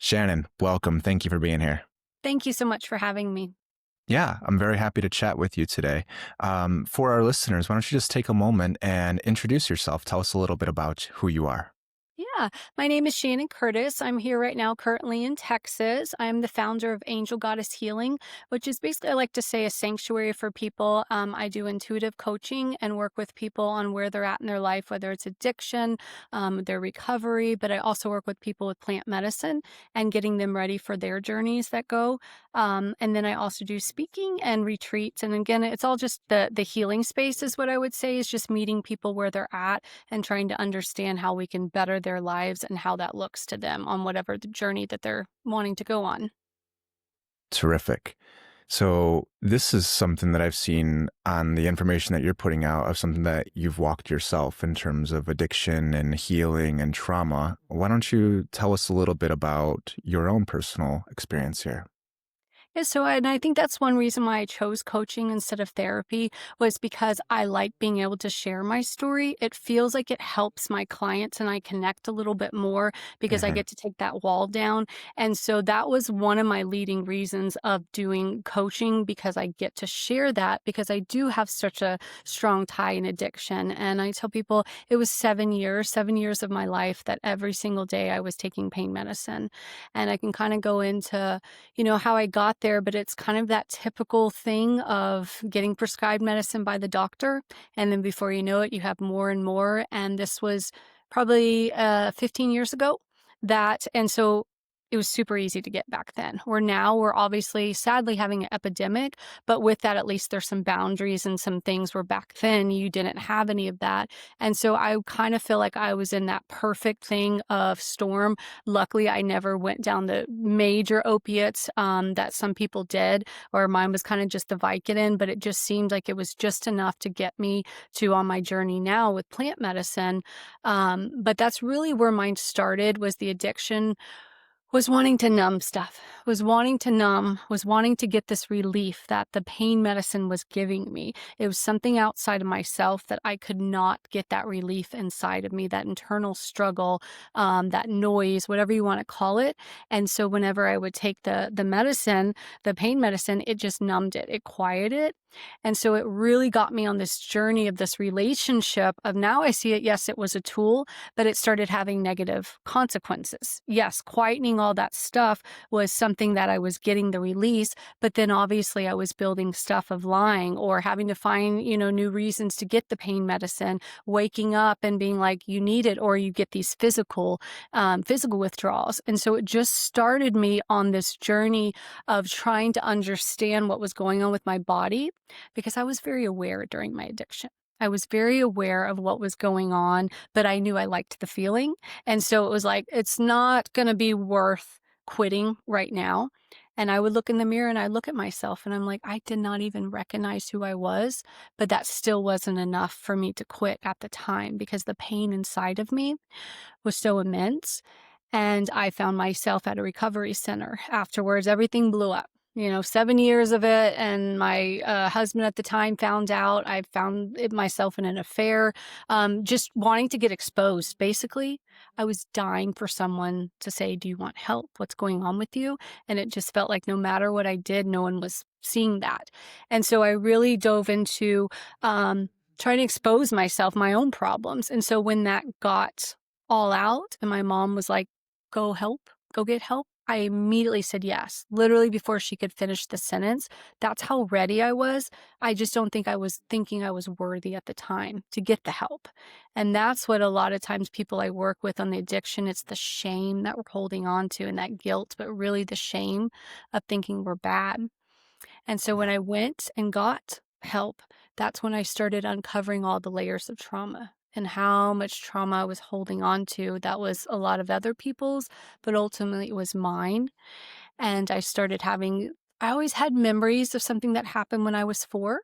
Shannon, welcome. Thank you for being here. Thank you so much for having me. Yeah, I'm very happy to chat with you today. For our listeners, why don't you just take a moment and introduce yourself? Tell us a little bit about who you are. Yeah, my name is Shannon Curtis. I'm here right now, currently in Texas. I'm the founder of Angel Goddess Healing, which is basically, I like to say, a sanctuary for people. I do intuitive coaching and work with people on where they're at in their life, whether it's addiction, their recovery, but I also work with people with plant medicine and getting them ready for their journeys that go. And then I also do speaking and retreats. And again, it's all just the healing space is what I would say is just meeting people where they're at and trying to understand how we can better their lives and how that looks to them on whatever the journey that they're wanting to go on. Terrific. So, this is something that I've seen on the information that you're putting out of something that you've walked yourself in terms of addiction and healing and trauma. Why don't you tell us a little bit about your own personal experience here? Yeah, and I think that's one reason why I chose coaching instead of therapy was because I like being able to share my story. It feels like it helps my clients and I connect a little bit more because I Hmm. get to take that wall down. And so that was one of my leading reasons of doing coaching because I get to share that because I do have such a strong tie in addiction. And I tell people it was 7 years of my life that every single day I was taking pain medicine. And I can kind of go into how I got there, but it's kind of that typical thing of getting prescribed medicine by the doctor. And then before you know it, you have more and more. And this was probably 15 years ago and so it was super easy to get back then. Where now we're obviously sadly having an epidemic, but with that, at least there's some boundaries and some things where back then you didn't have any of that. And so I kind of feel like I was in that perfect thing of storm. Luckily, I never went down the major opiates that some people did, or mine was kind of just the Vicodin, but it just seemed like it was just enough to get me to on my journey now with plant medicine. But that's really where mine started was the addiction was wanting to numb stuff, was wanting to get this relief that the pain medicine was giving me. It was something outside of myself that I could not get that relief inside of me, that internal struggle, that noise, whatever you want to call it. And so whenever I would take the medicine, the pain medicine, it just numbed it. It quieted it. And so it really got me on this journey of this relationship of now I see it, yes, it was a tool, but it started having negative consequences. Yes, quietening all that stuff was something that I was getting the release, but then obviously I was building stuff of lying or having to find, new reasons to get the pain medicine, waking up and being like, you need it, or you get these physical withdrawals. And so it just started me on this journey of trying to understand what was going on with my body because I was very aware during my addiction. I was very aware of what was going on, but I knew I liked the feeling. And so it was like, it's not going to be worth quitting right now. And I would look in the mirror and I look at myself and I'm like, I did not even recognize who I was, but that still wasn't enough for me to quit at the time because the pain inside of me was so immense. And I found myself at a recovery center. Afterwards, everything blew up. 7 years of it. And my husband at the time found out. I found myself in an affair, just wanting to get exposed. Basically, I was dying for someone to say, do you want help? What's going on with you? And it just felt like no matter what I did, no one was seeing that. And so I really dove into trying to expose myself, my own problems. And so when that got all out and my mom was like, go get help. I immediately said yes, literally before she could finish the sentence. That's how ready I was. I just don't think I was thinking I was worthy at the time to get the help. And that's what a lot of times people I work with on the addiction, it's the shame that we're holding on to and that guilt, but really the shame of thinking we're bad. And so when Yeah. I went and got help, that's when I started uncovering all the layers of trauma and how much trauma I was holding on to. That was a lot of other people's, but ultimately it was mine. And I always had memories of something that happened when I was 4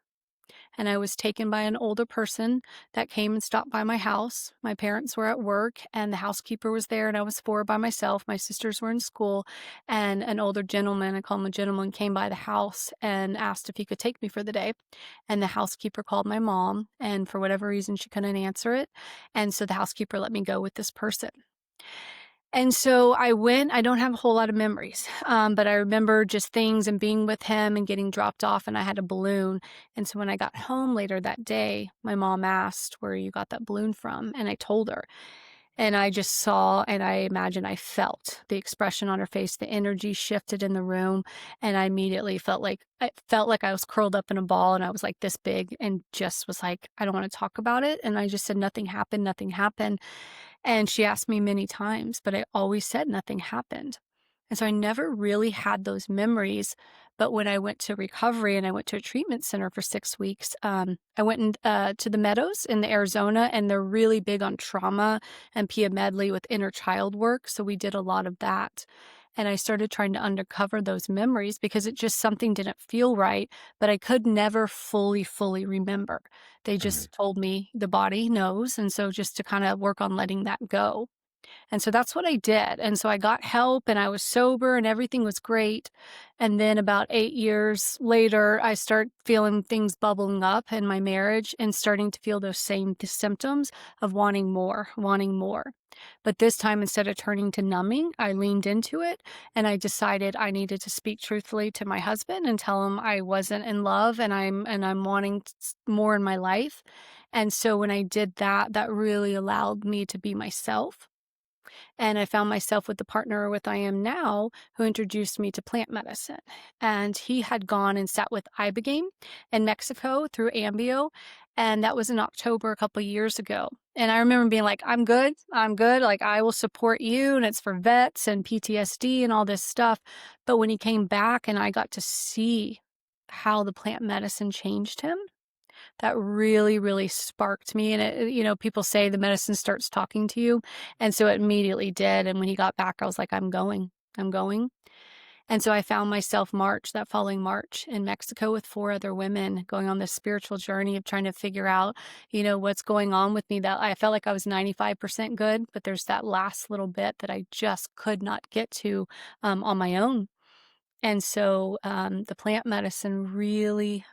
and I was taken by an older person that came and stopped by my house. My parents were at work and the housekeeper was there and I was 4 by myself. My sisters were in school and an older gentleman, I call him a gentleman, came by the house and asked if he could take me for the day. And the housekeeper called my mom and for whatever reason she couldn't answer it. And so the housekeeper let me go with this person. And so I went. I don't have a whole lot of memories, but I remember just things and being with him and getting dropped off, and I had a balloon. And so when I got home later that day, my mom asked where you got that balloon from, and I told her. And I just saw, and I imagine I felt the expression on her face, the energy shifted in the room, and I immediately felt like I was curled up in a ball and I was like this big and just was like, I don't want to talk about it. And I just said, nothing happened, nothing happened. And she asked me many times, but I always said nothing happened. And so I never really had those memories. But when I went to recovery and I went to a treatment center for 6 weeks, I went to the Meadows in the Arizona, and they're really big on trauma and Pia Medley with inner child work. So we did a lot of that. And I started trying to uncover those memories because it just something didn't feel right, but I could never fully remember. They Mhm. just told me the body knows. And so just to kind of work on letting that go. And so that's what I did. And so I got help and I was sober and everything was great. And then about 8 years later, I start feeling things bubbling up in my marriage and starting to feel those same symptoms of wanting more, wanting more. But this time, instead of turning to numbing, I leaned into it and I decided I needed to speak truthfully to my husband and tell him I wasn't in love and I'm wanting more in my life. And so when I did that, that really allowed me to be myself, and I found myself with the partner with I am now, who introduced me to plant medicine. And he had gone and sat with Ibogaine in Mexico through Ambio. And that was in October a couple years ago. And I remember being like, I'm good. I'm good. Like, I will support you. And it's for vets and PTSD and all this stuff. But when he came back and I got to see how the plant medicine changed him, that really sparked me, and people say the medicine starts talking to you, and so it immediately did, and when he got back, I was like, "I'm going. I'm going." And so I found myself that following March in Mexico with 4 other women going on this spiritual journey of trying to figure out, what's going on with me, that I felt like I was 95% good, but there's that last little bit that I just could not get to, on my own. And so, the plant medicine really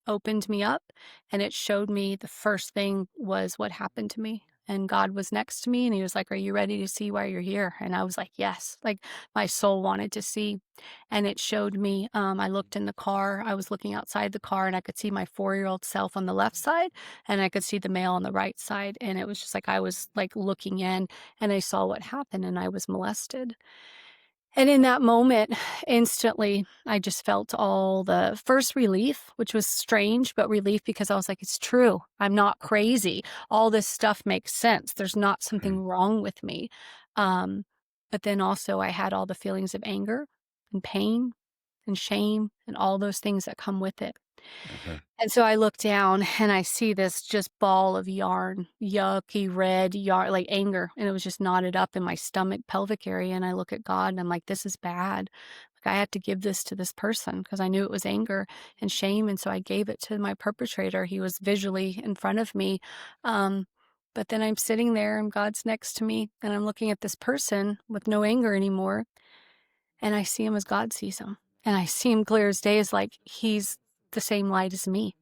opened me up, and it showed me the first thing was what happened to me. And God was next to me, and He was like, "Are you ready to see why you're here?" And I was like, "Yes." Like my soul wanted to see. And it showed me, I looked in the car, I was looking outside the car, and I could see my 4-year-old self on the left side, and I could see the male on the right side. And it was just like I was like looking in, and I saw what happened, and I was molested. And in that moment, instantly, I just felt all the first relief, which was strange, but relief because I was like, it's true. I'm not crazy. All this stuff makes sense. There's not something Mhm. wrong with me. Um, but then also, I had all the feelings of anger and pain and shame and all those things that come with it. Mhm. And so I look down and I see this just ball of yarn, yucky red yarn, like anger. And it was just knotted up in my stomach, pelvic area. And I look at God and I'm like, this is bad. Like I had to give this to this person because I knew it was anger and shame. And so I gave it to my perpetrator. He was visually in front of me. Um, but then I'm sitting there and God's next to me and I'm looking at this person with no anger anymore. And I see him as God sees him. And I see him clear as day, as like he's the same light as me.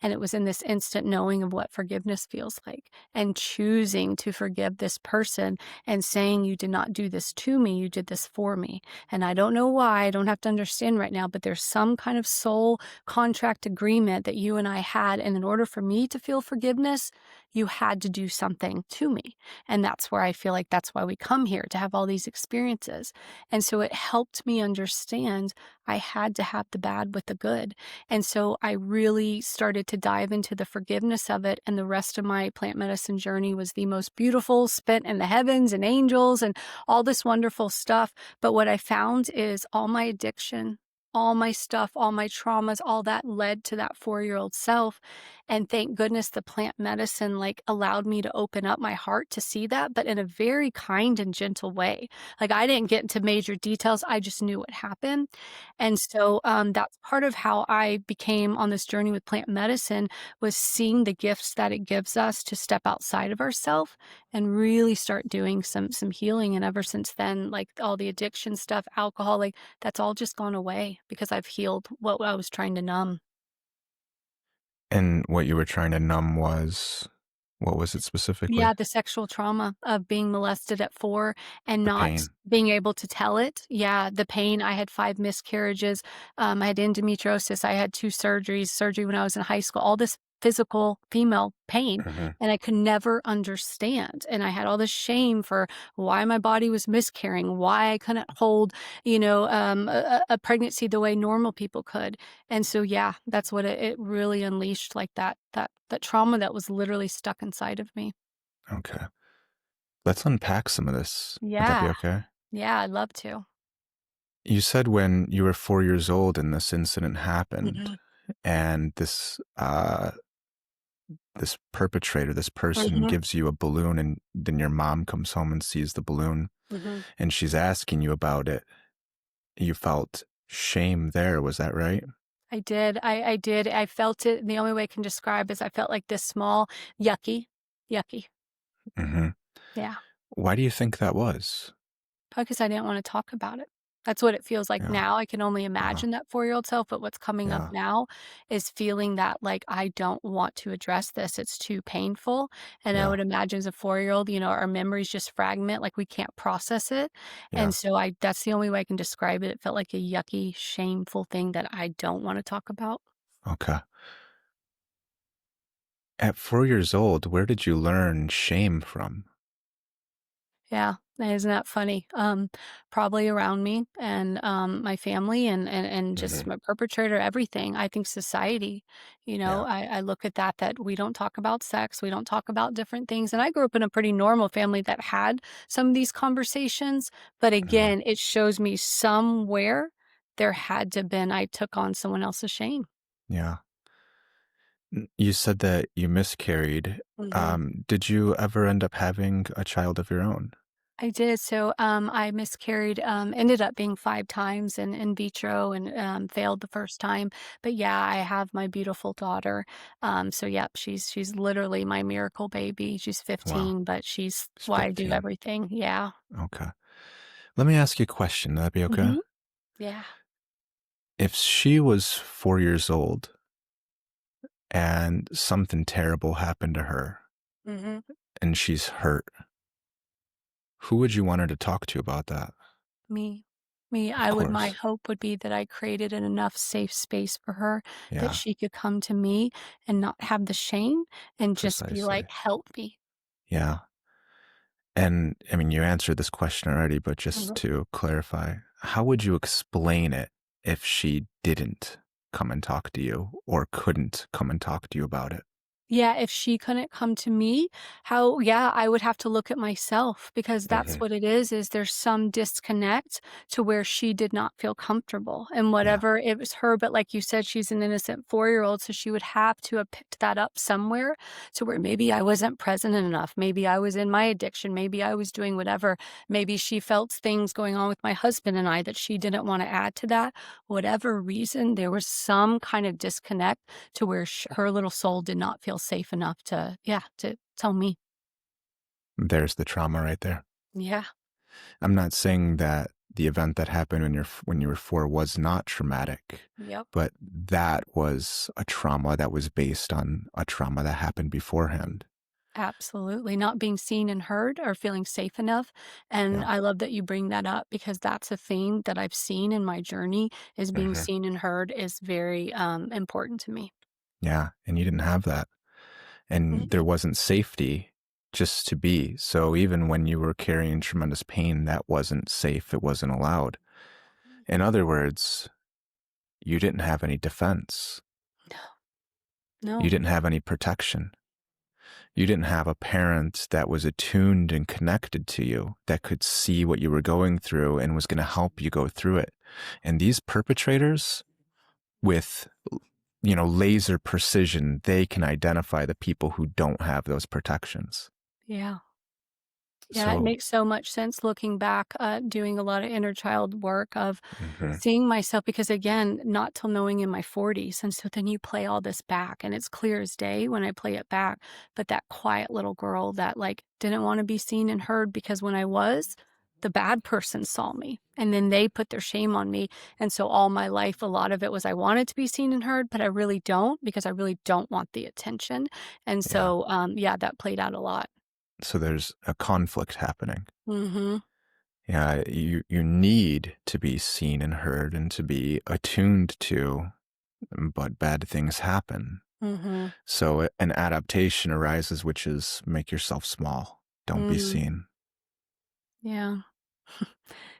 And it was in this instant knowing of what forgiveness feels like and choosing to forgive this person and saying, you did not do this to me, you did this for me. And I don't know why, I don't have to understand right now, but there's some kind of soul contract agreement that you and I had. And in order for me to feel forgiveness, you had to do something to me. And that's where I feel like that's why we come here, to have all these experiences. And so it helped me understand I had to have the bad with the good. And so I really started to dive into the forgiveness of it. And the rest of my plant medicine journey was the most beautiful, spent in the heavens and angels and all this wonderful stuff. But what I found is all my addiction, all my stuff, all my traumas, all that led to that 4-year-old self. And thank goodness the plant medicine like allowed me to open up my heart to see that, but in a very kind and gentle way. Like I didn't get into major details. I just knew what happened. And so, that's part of how I became on this journey with plant medicine, was seeing the gifts that it gives us to step outside of ourselves and really start doing some healing. And ever since then, like all the addiction stuff, alcohol, like that's all just gone away because I've healed what I was trying to numb. And what you were trying to numb was? What was it specifically? Yeah, the sexual trauma of being molested at 4 and The not pain. being able to tell it. Yeah, the pain. I had 5 miscarriages, I had endometriosis, I had 2 surgeries, surgery when I was in high school, all this physical female pain, Mhm. and I could never understand, and I had all this shame for why my body was miscarrying, why I couldn't hold, a pregnancy the way normal people could, and so, yeah, that's what it really unleashed, like, that trauma that was literally stuck inside of me. Okay. Let's unpack some of this. Would that be Yeah. okay? Yeah, I'd love to. You said when you were 4 years old and this incident happened, Mhm. and this perpetrator, this person Mhm. gives you a balloon, and then your mom comes home and sees the balloon, Mhm. and she's asking you about it. You felt shame there, was that right? I did. I did. I felt it, and the only way I can describe is I felt like this small yucky. Mhm. Yeah. Why do you think that was? Probably 'cause I didn't wanna talk about it. That's what it feels like Yeah, now. I can only uh-huh, imagine that four-year-old self, but what's coming up yeah, now is feeling that, like, I don't want to address this, it's too painful, and I yeah, would imagine as a four-year-old, our memories just fragment, like, we can't process it, yeah, and so I that's the only way I can describe it. It felt like a yucky, shameful thing that I don't wanna talk about. okay. At 4 years old, where did you learn shame from? Yeah, isn't that funny? Probably around me and, my family and just Mhm, my perpetrator, everything. I think society, yeah, I look at that we don't talk about sex, we don't talk about different things, and I grew up in a pretty normal family that had some of these conversations, but mhm, again, it shows me somewhere there had to been I took on someone else's shame. yeah. You said that you miscarried. Mhm. Did you ever end up having a child of your own? I did. So, I miscarried, ended up being 5 times in vitro and, failed the first time. But yeah, I have my beautiful daughter. So yep, she's literally my miracle baby. She's Wow, 15, but she's it's why I do 15. everything. Yeah. Okay. Let me ask you a question. Would that be okay? Mhm. Yeah. If she was 4 years old and something terrible happened to her Mhm. and she's hurt, who would you want her to talk to about that? Me. Me, Of I would my course. hope would be that I created an enough safe space for her that Yeah, she could come to me and not have the shame and just be like, precisely. "Help me." Yeah. And I mean, you answered this question already, but just Mhm. to clarify, how would you explain it if she didn't come and talk to you or couldn't come and talk to you about it? Yeah, if she couldn't come to me, how yeah, I would have to look at myself because that's Hmm. what it is there's some disconnect to where she did not feel comfortable and Yeah. whatever it was her, but like you said, she's an innocent four-year-old, so she would have to have picked that up somewhere to where maybe I wasn't present enough, maybe I was in my addiction, maybe I was doing whatever, maybe she felt things going on with my husband and I that she didn't want to add to that. Whatever reason, there was some kind of disconnect to where her little soul did not feel safe enough to yeah, to tell me. There's the trauma right there. Yeah. I'm not saying that the event that happened when you were 4 was not traumatic, Yep. but that was a trauma that was based on a trauma that happened beforehand. Absolutely. Not being seen and heard or feeling safe enough. And Yeah. I love that you bring that up because that's a theme that I've seen in my journey is being Hmm. seen and heard is very important to me. Yeah. And you didn't have that. And there Mm-mm. wasn't safety just to be. So even when you were carrying tremendous pain, that wasn't safe. It wasn't allowed. In other words, you didn't have any defense. You No. didn't have any protection. You didn't have a parent that was attuned and connected to you that could see what you were going through and was going to help you go through it. And these perpetrators, with laser precision, they can identify the people who don't have those protections. Yeah. Yeah, it So, makes so much sense looking back, doing a lot of inner child work of mhm, seeing myself because again, not till knowing in my 40s. And so then you play all this back and it's clear as day when I play it back. But that quiet little girl that like didn't want to be seen and heard because when I was, the bad person saw me, and then they put their shame on me, and so all my life, a lot of it was I wanted to be seen and heard, but I really don't because I really don't want the attention, and Yeah. so, yeah, that played out a lot. So there's a conflict happening. Mhm, Yeah, you need to be seen and heard and to be attuned to, but bad things happen. mhm, So an adaptation arises, which is make yourself small. Don't be mm, seen. yeah.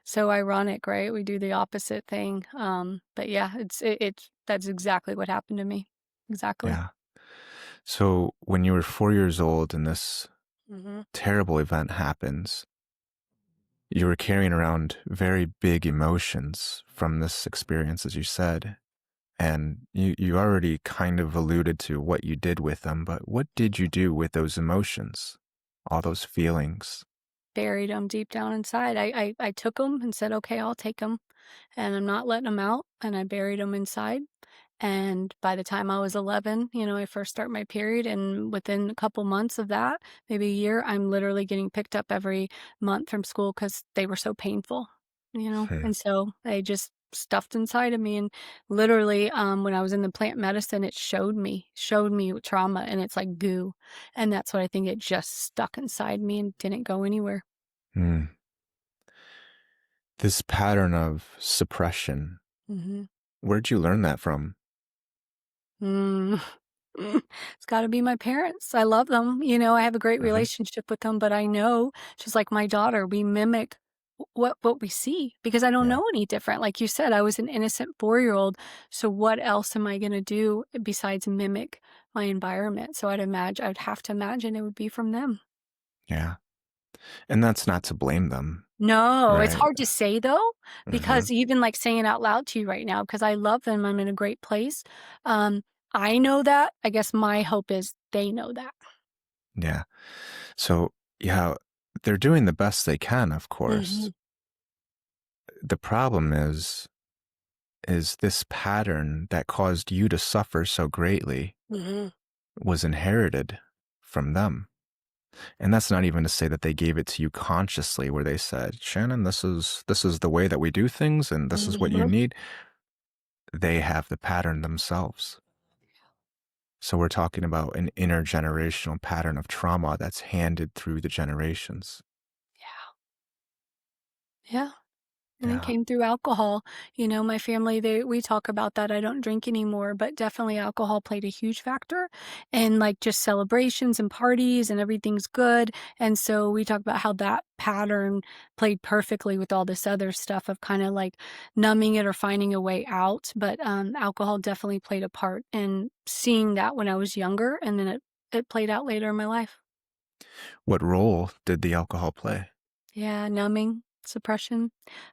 So ironic, right? We do the opposite thing, but yeah, it's that's exactly what happened to me. Exactly. Yeah. So when you were 4 years old and this Mhm. terrible event happens, you were carrying around very big emotions from this experience, as you said. And you already kind of alluded to what you did with them, but what did you do with those emotions? All those feelings? Buried them deep down inside. I took them and said, "Okay, I'll take them, and I'm not letting them out," and I buried them inside. And by the time I was 11, I first start my period, and within a couple months of that, maybe a year, I'm literally getting picked up every month from school because they were so painful, Hmm. and so they just stuffed inside of me. And literally, when I was in the plant medicine, it showed me trauma, and it's like goo. And that's what I think, it just stuck inside me and didn't go anywhere. Hmm. This pattern of suppression, Mhm. where'd you learn that from? Mm. It's gotta be my parents. I love them, I have a great Hmm. relationship with them, but I know, just like my daughter, we mimic what we see because I don't Yeah. know any different. Like you said, I was an innocent 4-year-old, so what else am I gonna do besides mimic my environment? So I'd have to imagine it would be from them. Yeah. And that's not to blame them, No, it's right? hard to say though, Hmm. because even, like, saying it out loud to you right now, because I love them, I'm in a great place, um, I know that, I guess my hope is they know that. Yeah. So, yeah, they're doing the best they can, of course. Mhm, The problem is this pattern that caused you to suffer so greatly mhm, was inherited from them. And that's not even to say that they gave it to you consciously where they said, "Shannon, this is the way that we do things and this is what you mhm. need." They have the pattern themselves. So we're talking about an intergenerational pattern of trauma that's handed through the generations. Yeah, yeah. And it Yeah. came through alcohol. My family, we talk about that. I don't drink anymore, but definitely alcohol played a huge factor in, like, just celebrations and parties and everything's good. And so we talk about how that pattern played perfectly with all this other stuff of kind of like numbing it or finding a way out. But alcohol definitely played a part in seeing that when I was younger, and then it played out later in my life. What role did the alcohol play? Yeah, numbing, suppression.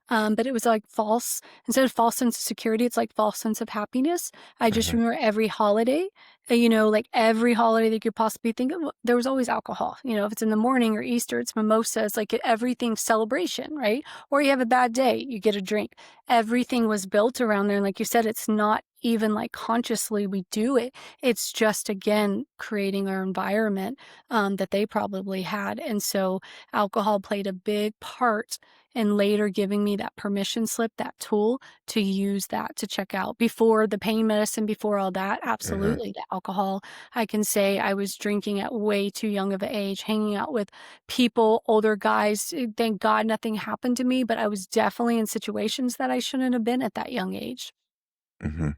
But it was like false, instead of false sense of security, it's like false sense of happiness. I just Mhm. remember every holiday, like every holiday that you could possibly think of, there was always alcohol. If it's in the morning or Easter, it's mimosas, like everything's celebration, right? Or you have a bad day, you get a drink. Everything was built around there. And like you said, it's not even like consciously we do it. It's just, again, creating our environment that they probably had. And so, alcohol played a big part in later giving me that permission slip, that tool to use that to check out. Before the pain medicine, before all that, Mhm. absolutely, the alcohol. I can say I was drinking at way too young of an age, hanging out with people, older guys. Thank God nothing happened to me, but I was definitely in situations that I shouldn't have been at that young age. Mhm.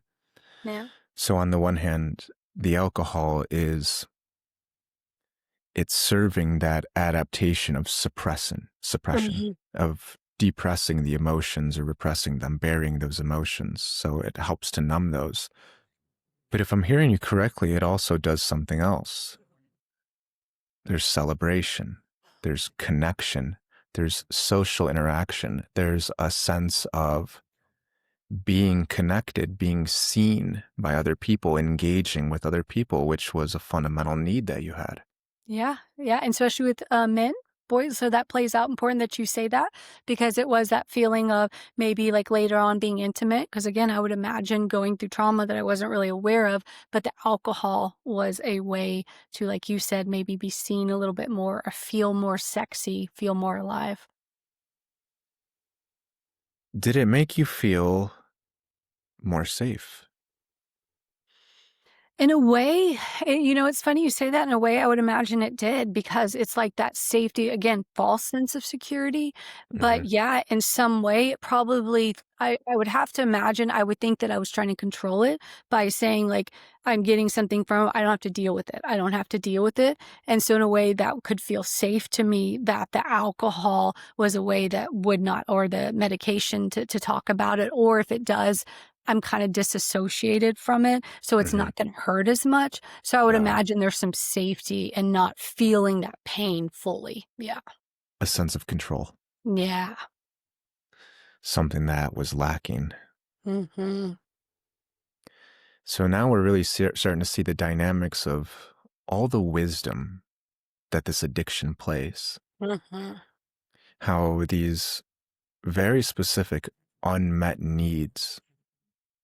Yeah. So on the one hand, the alcohol is it's serving that adaptation of suppression, Mhm. of depressing the emotions or repressing them, burying those emotions. So it helps to numb those. But if I'm hearing you correctly, it also does something else. There's celebration, there's connection, there's social interaction, there's a sense of being connected, being seen by other people, engaging with other people, which was a fundamental need that you had. Yeah, yeah, and especially with, men, boys, so that plays out, important that you say that, because it was that feeling of maybe, like, later on being intimate. Because again, I would imagine going through trauma that I wasn't really aware of, but the alcohol was a way to, like you said, maybe be seen a little bit more or feel more sexy, feel more alive. Did it make you feel more safe? In a way, it's funny you say that. In a way, I would imagine it did because it's like that safety, again, false sense of security. But Mhm. yeah, in some way, it probably, I would have to imagine, I would think that I was trying to control it by saying, like, I'm getting something from it, I don't have to deal with it. I don't have to deal with it. And so, in a way, that could feel safe to me that the alcohol was a way that would not, or the medication to talk about it. Or if it does, I'm kinda disassociated from it, so it's Mhm. not gonna hurt as much. So I would Uh, imagine there's some safety in not feeling that pain fully. Yeah. a sense of control, Yeah. something that was lacking. Mhm. So now we're really starting to see the dynamics of all the wisdom that this addiction plays, Mhm. how these very specific unmet needs,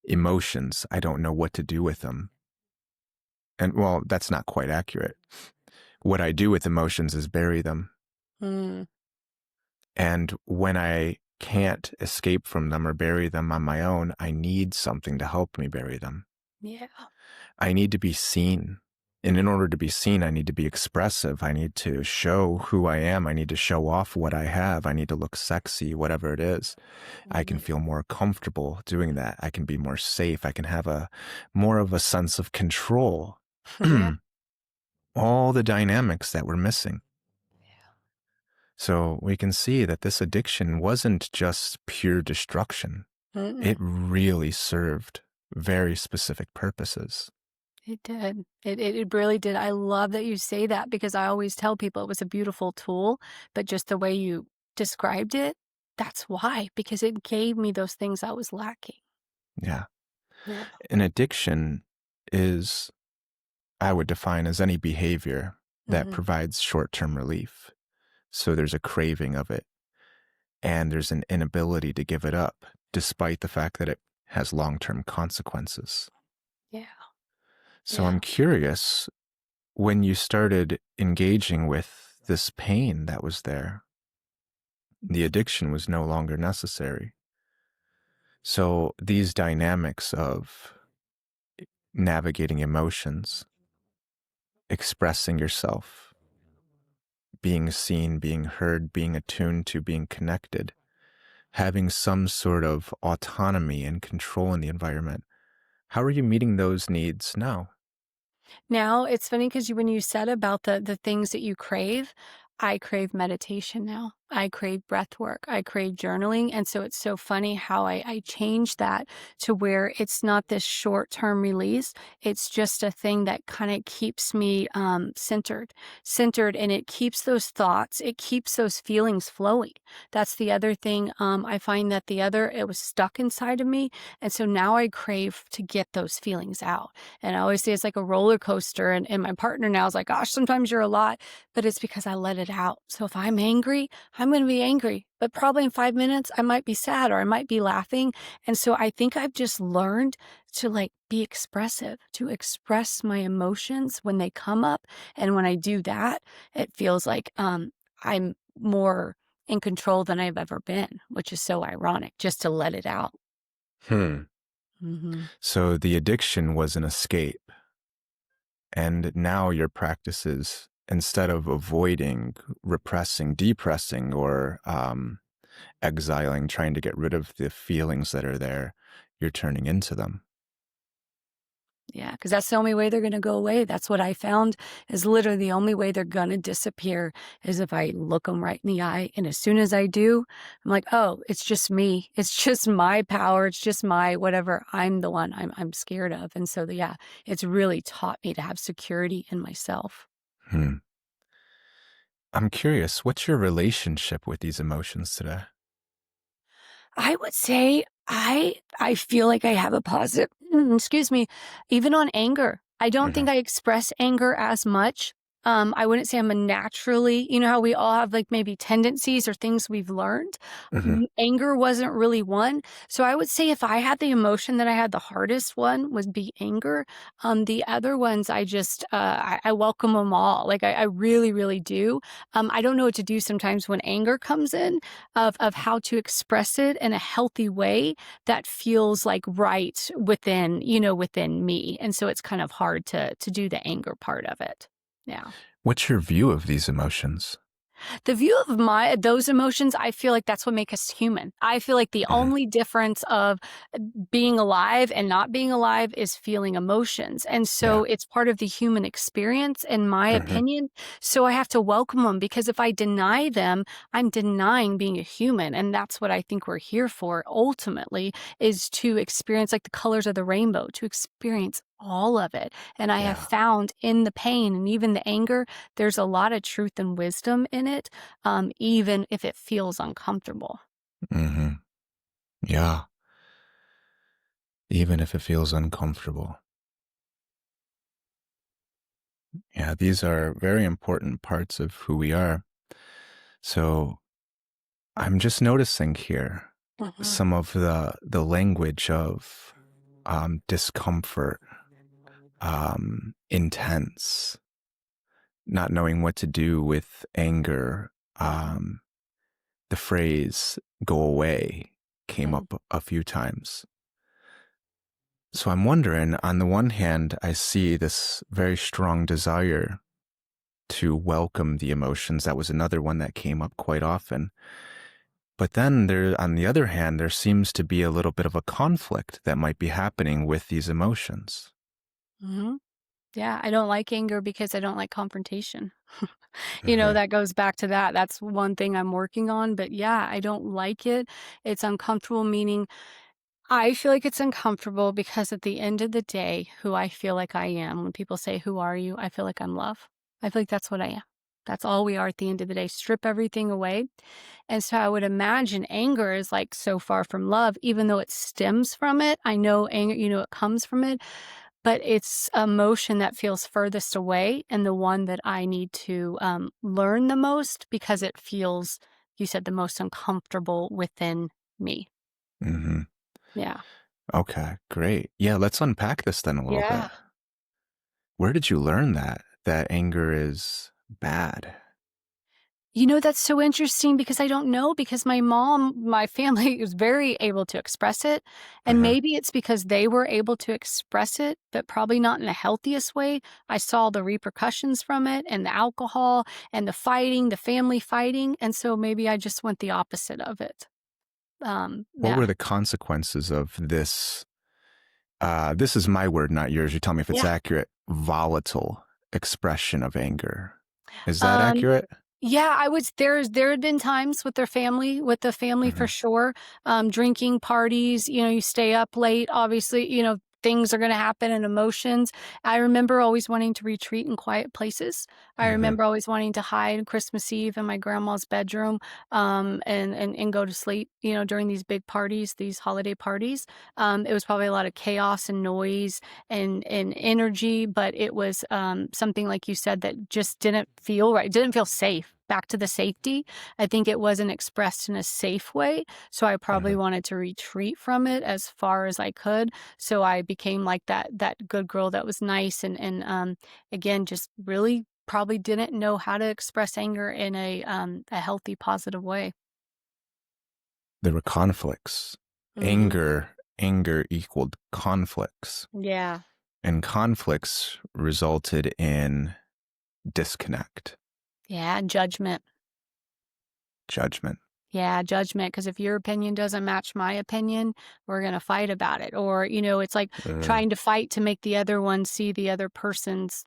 emotions, I don't know what to do with them. And well, that's not quite accurate. What I do with emotions is bury them. Mm. And when I can't escape from them or bury them on my own, I need something to help me bury them. Yeah. I need to be seen. And in order to be seen, I need to be expressive. I need to show who I am. I need to show off what I have. I need to look sexy, whatever it is. I can Mhm. feel more comfortable doing that. I can be more safe. I can have a more of a sense of control. Yeah. All the dynamics that we're missing. So we can see that this addiction wasn't just pure destruction. It Mm-mm. really served very specific purposes. It did. It really did. I love that you say that because I always tell people it was a beautiful tool, but just the way you described it, that's why, because it gave me those things I was lacking. Yeah. Yeah. An addiction is, I would define as any behavior that Mhm. provides short term relief. So there's a craving of it, and there's an inability to give it up, despite the fact that it has long term consequences. Yeah. So I'm Yeah. curious, when you started engaging with this pain that was there, the addiction was no longer necessary. So these dynamics of navigating emotions, expressing yourself, being seen, being heard, being attuned to, being connected, having some sort of autonomy and control in the environment. How are you meeting those needs now? Now, it's funny because when you said about the things that you crave, I crave meditation now. I crave breath work. I crave journaling. And so it's so funny how I changed that to where it's not this short term release. It's just a thing that kind of keeps me centered, and it keeps those thoughts, it keeps those feelings flowing. That's the other thing. I find that it was stuck inside of me. And so now I crave to get those feelings out. And I always say it's like a roller coaster. And my partner now is like, gosh, sometimes you're a lot, but it's because I let it out. So if I'm angry, I'm going to be angry. But probably in 5 minutes, I might be sad or I might be laughing. And so I think I've just learned to like be expressive, to express my emotions when they come up. And when I do that, it feels like I'm more in control than I've ever been, which is so ironic just to let it out. Hmm. Hmm. So the addiction was an escape. And now your practice is, instead of avoiding, repressing, depressing, or exiling, trying to get rid of the feelings that are there, you're turning into them. Yeah, because that's the only way they're gonna go away. That's what I found is literally the only way they're gonna disappear is if I look them right in the eye, and as soon as I do, I'm like, "Oh, it's just me. It's just my power. It's just my whatever. I'm the one I'm scared of." And so, yeah, it's really taught me to have security in myself. Hmm. I'm curious, what's your relationship with these emotions today? I would say I feel like I have a positive excuse me, even on anger. I don't think Hmm. I express anger as much. I wouldn't say I'm a naturally, you know how we all have like maybe tendencies or things we've learned. Hmm. Anger wasn't really one. So I would say if I had the emotion that I had the hardest one would be anger. The other ones I just I welcome them all. Like I really, really do. I don't know what to do sometimes when anger comes in of how to express it in a healthy way that feels like right within, within me. And so it's kind of hard to do the anger part of it. Yeah. What's your view of these emotions? The view of my those emotions, I feel like that's what make us human. I feel like the Hmm. only difference of being alive and not being alive is feeling emotions. And Yeah. so it's part of the human experience, in my Hmm. opinion. So I have to welcome them because if I deny them, I'm denying being a human. And that's what I think we're here for ultimately is to experience like the colors of the rainbow, to experience all of it. And I have Yeah. found in the pain and even the anger there's a lot of truth and wisdom in it, even if it feels uncomfortable. Hmm. Yeah. Even if it feels uncomfortable. Yeah, these are very important parts of who we are. So I'm just noticing here Mhm. some of the language of discomfort, intense, not knowing what to do with anger. Um, the phrase "go away" came Mm. up a few times. So I'm wondering, on the one hand, I see this very strong desire to welcome the emotions. That was another one that came up quite often. But then there, on the other hand, there seems to be a little bit of a conflict that might be happening with these emotions. Mhm. Yeah, I don't like anger because I don't like confrontation. Hmm. That goes back to that. That's one thing I'm working on, but yeah, I don't like it. It's uncomfortable, meaning I feel like it's uncomfortable because at the end of the day, who I feel like I am, when people say, "Who are you?" I feel like I'm love. I feel like that's what I am. That's all we are at the end of the day. Strip everything away. And so I would imagine anger is like so far from love, even though it stems from it. I know anger, it comes from it, but it's emotion that feels furthest away and the one that I need to learn the most because it feels, you said, the most uncomfortable within me. Hmm. Yeah. Okay, great. Yeah, let's unpack this then a little bit. Yeah. Where did you learn that anger is bad? That's so interesting because I don't know because my family is very able to express it. And Uh-huh. maybe it's because they were able to express it, but probably not in the healthiest way. I saw the repercussions from it and the alcohol and the fighting, the family fighting. And so maybe I just went the opposite of it. What were Yeah. the consequences of this? This is my word, not yours. You tell me if it's Yeah. accurate. Volatile expression of anger. Is that Um, accurate? Yeah, I was there had been times with the family for Hmm. sure, drinking parties, you stay up late, obviously, things are gonna happen and emotions. I remember always wanting to retreat in quiet places. I Hmm. remember always wanting to hide Christmas Eve in my grandma's bedroom, and go to sleep, during these big parties, these holiday parties. It was probably a lot of chaos and noise and energy, but it was, something like you said that just didn't feel right, didn't feel safe. Back to the safety. I think it wasn't expressed in a safe way, so I probably Hmm. wanted to retreat from it as far as I could, so I became like that good girl that was nice and again, just really probably didn't know how to express anger in a healthy, positive way. There were conflicts. Mhm. Anger equaled conflicts, Yeah. and conflicts resulted in disconnect, Yeah, judgment. judgment. Yeah, judgment. Because if your opinion doesn't match my opinion, we're gonna fight about it. Or, it's like Mm, trying to fight to make the other one see the other person's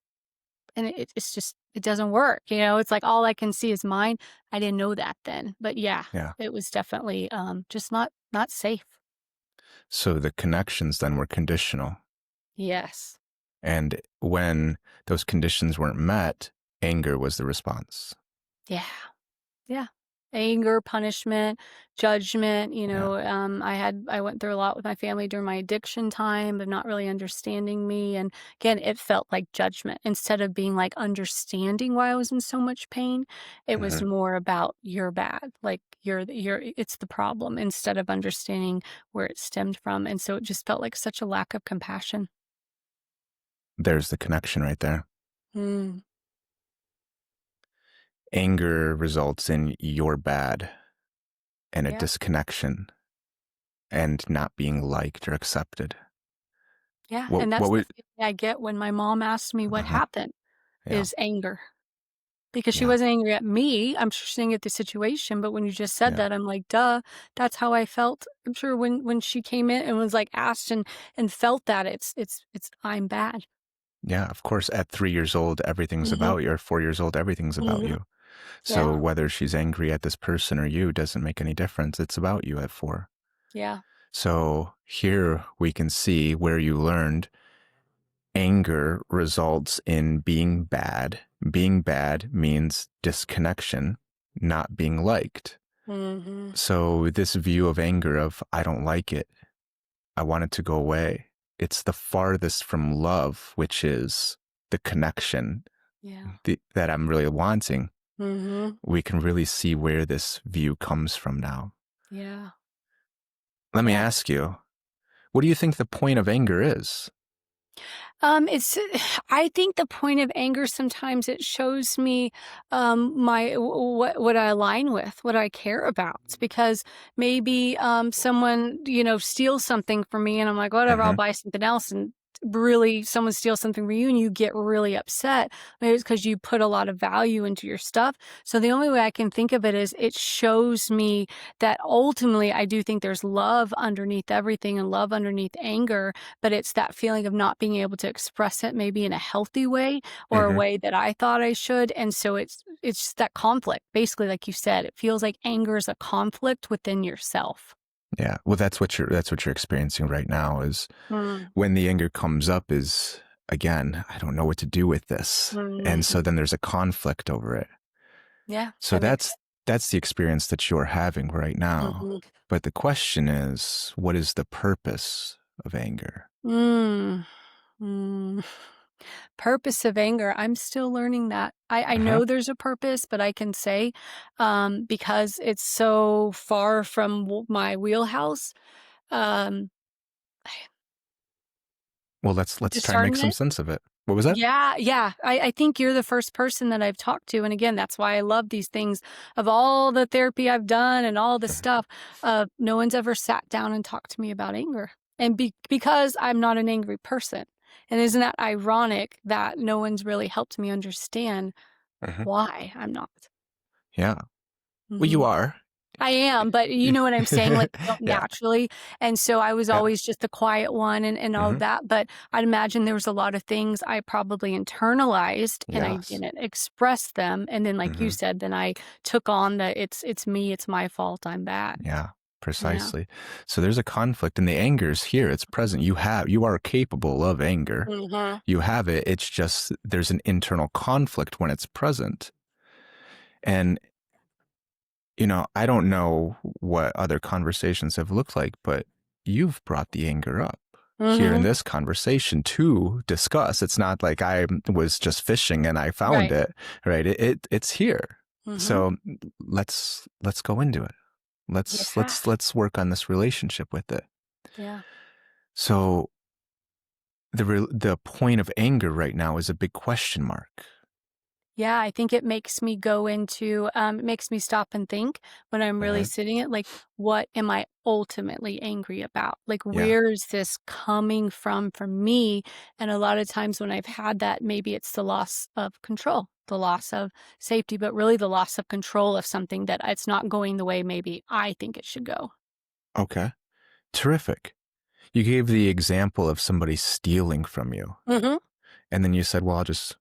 and it's just it doesn't work, It's like all I can see is mine. I didn't know that then. But yeah, yeah. it was definitely, just not safe. So the connections then were conditional. Yes. And when those conditions weren't met, anger was the response. Yeah. Yeah. Anger, punishment, judgment, Yeah. I went through a lot with my family during my addiction time of not really understanding me, and again, it felt like judgment. Instead of being, like, understanding why I was in so much pain, it was Mhm. more about, "You're bad," like, "You're it's the problem," instead of understanding where it stemmed from, and so it just felt like such a lack of compassion. There's the connection right there. Mm, Anger results in you're bad and a yeah. disconnection and not being liked or accepted. Yeah, What and what that's the would feeling I get when my mom asks me what uh happened, Yeah. is anger. Because she Yeah. wasn't angry at me, I'm sure she's angry at the situation, but when you just said Yeah. that, I'm like, "Duh, that's how I felt." I'm sure when she came in and was, like, asked and felt that, it's I'm bad. Yeah, of course, at 3 years old, everything's Mhm, about you, or 4 years old, everything's about mhm. you. So Yeah, whether she's angry at this person or you doesn't make any difference. It's about you at 4. yeah, So here we can see where you learned anger results in being bad. Being bad means disconnection, not being liked. mhm, So this view of anger of I don't like it, I want it to go away. It's the farthest from love, which is the connection yeah, that I'm really wanting. mhm, We can really see where this view comes from now. yeah, Let me yeah. ask you, what do you think the point of anger is? It's I think the point of anger sometimes it shows me my what I align with, what I care about. It's because maybe someone steals something from me, and I'm like, whatever, I'll Hmm. buy something else, and really someone steals something from you and you get really upset. Maybe it's because you put a lot of value into your stuff. So the only way I can think of it is it shows me that ultimately I do think there's love underneath everything and love underneath anger, but it's that feeling of not being able to express it maybe in a healthy way or a Hmm. way that I thought I should, and so it's just that conflict. Basically, like you said, it feels like anger is a conflict within yourself. Yeah. Well, that's what you're experiencing right now is Mm. when the anger comes up is again, I don't know what to do with this. And so Mhm. then there's a conflict over it. Yeah, So that makes that's the experience that you're having right sense. now. Mhm. But the question is, what is the purpose of anger? Mm. Mm. Purpose of anger, I'm still learning that. I Uh-huh. know there's a purpose, but I can say, because it's so far from my wheelhouse, um, Well, let's try and make some discernment. sense of it. What was that? Yeah, yeah. I think you're the first person that I've talked to, and again, that's why I love these things. Of all the therapy I've done and all the Mhm. stuff, no one's ever sat down and talked to me about anger, and because I'm not an angry person. And isn't that ironic that no one's really helped me understand Mhm. why I'm not? Yeah. Well, you Mhm. are. I am, but you know what I'm saying, like, I don't Yeah. naturally, and so I was Yeah. always just the quiet one and all of Mhm. that, but I'd imagine there was a lot of things I probably internalized and I Yes. didn't express them, and then like you Mhm. said, then I took on the it's me, it's my fault, I'm bad. Yeah, Yeah. precisely. So there's a conflict and the anger is here. It's present. You are capable of anger. Mhm. You have it. It's just there's an internal conflict when it's present. And I don't know what other conversations have looked like, but you've brought the anger up here in Mhm. this conversation to discuss. It's not like I was just fishing and I found Right. it, right? It's here. Mhm. So let's go into it. Let's Yeah. let's let's work on this relationship with it. Yeah. So the point of anger right now is a big question mark. Yeah, I think it makes me go into it makes me stop and think when I'm really Hmm. sitting it, like, what am I ultimately angry about? Like, Yeah. where is this coming from for me? And a lot of times when I've had that, maybe it's the loss of control, the loss of safety, but really the loss of control of something that it's not going the way maybe I think it should go. Okay. Terrific. You gave the example of somebody stealing from you. Mhm. And then you said, well, I'll just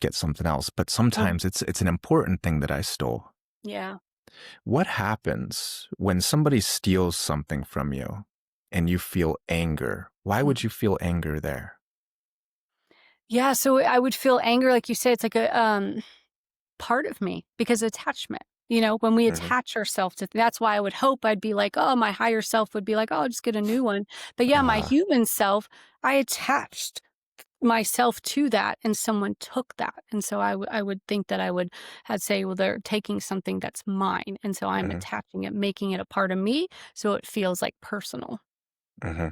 get something else. But Mhm. sometimes it's an important thing that I stole. Yeah. What happens when somebody steals something from you and you feel anger? Why would Mhm. you feel anger there? Yeah, so I would feel anger, like you said, it's like a part of me because attachment. When we Mhm. attach ourselves to that's why I would hope I'd be like, "Oh, my higher self would be like, oh, I'll just get a new one." But yeah, my Ah, human self, I attached myself to that and someone took that. And so I would think that I'd say, well, they're taking something that's mine. And so I'm mhm, attaching it, making it a part of me. So it feels like personal. mhm.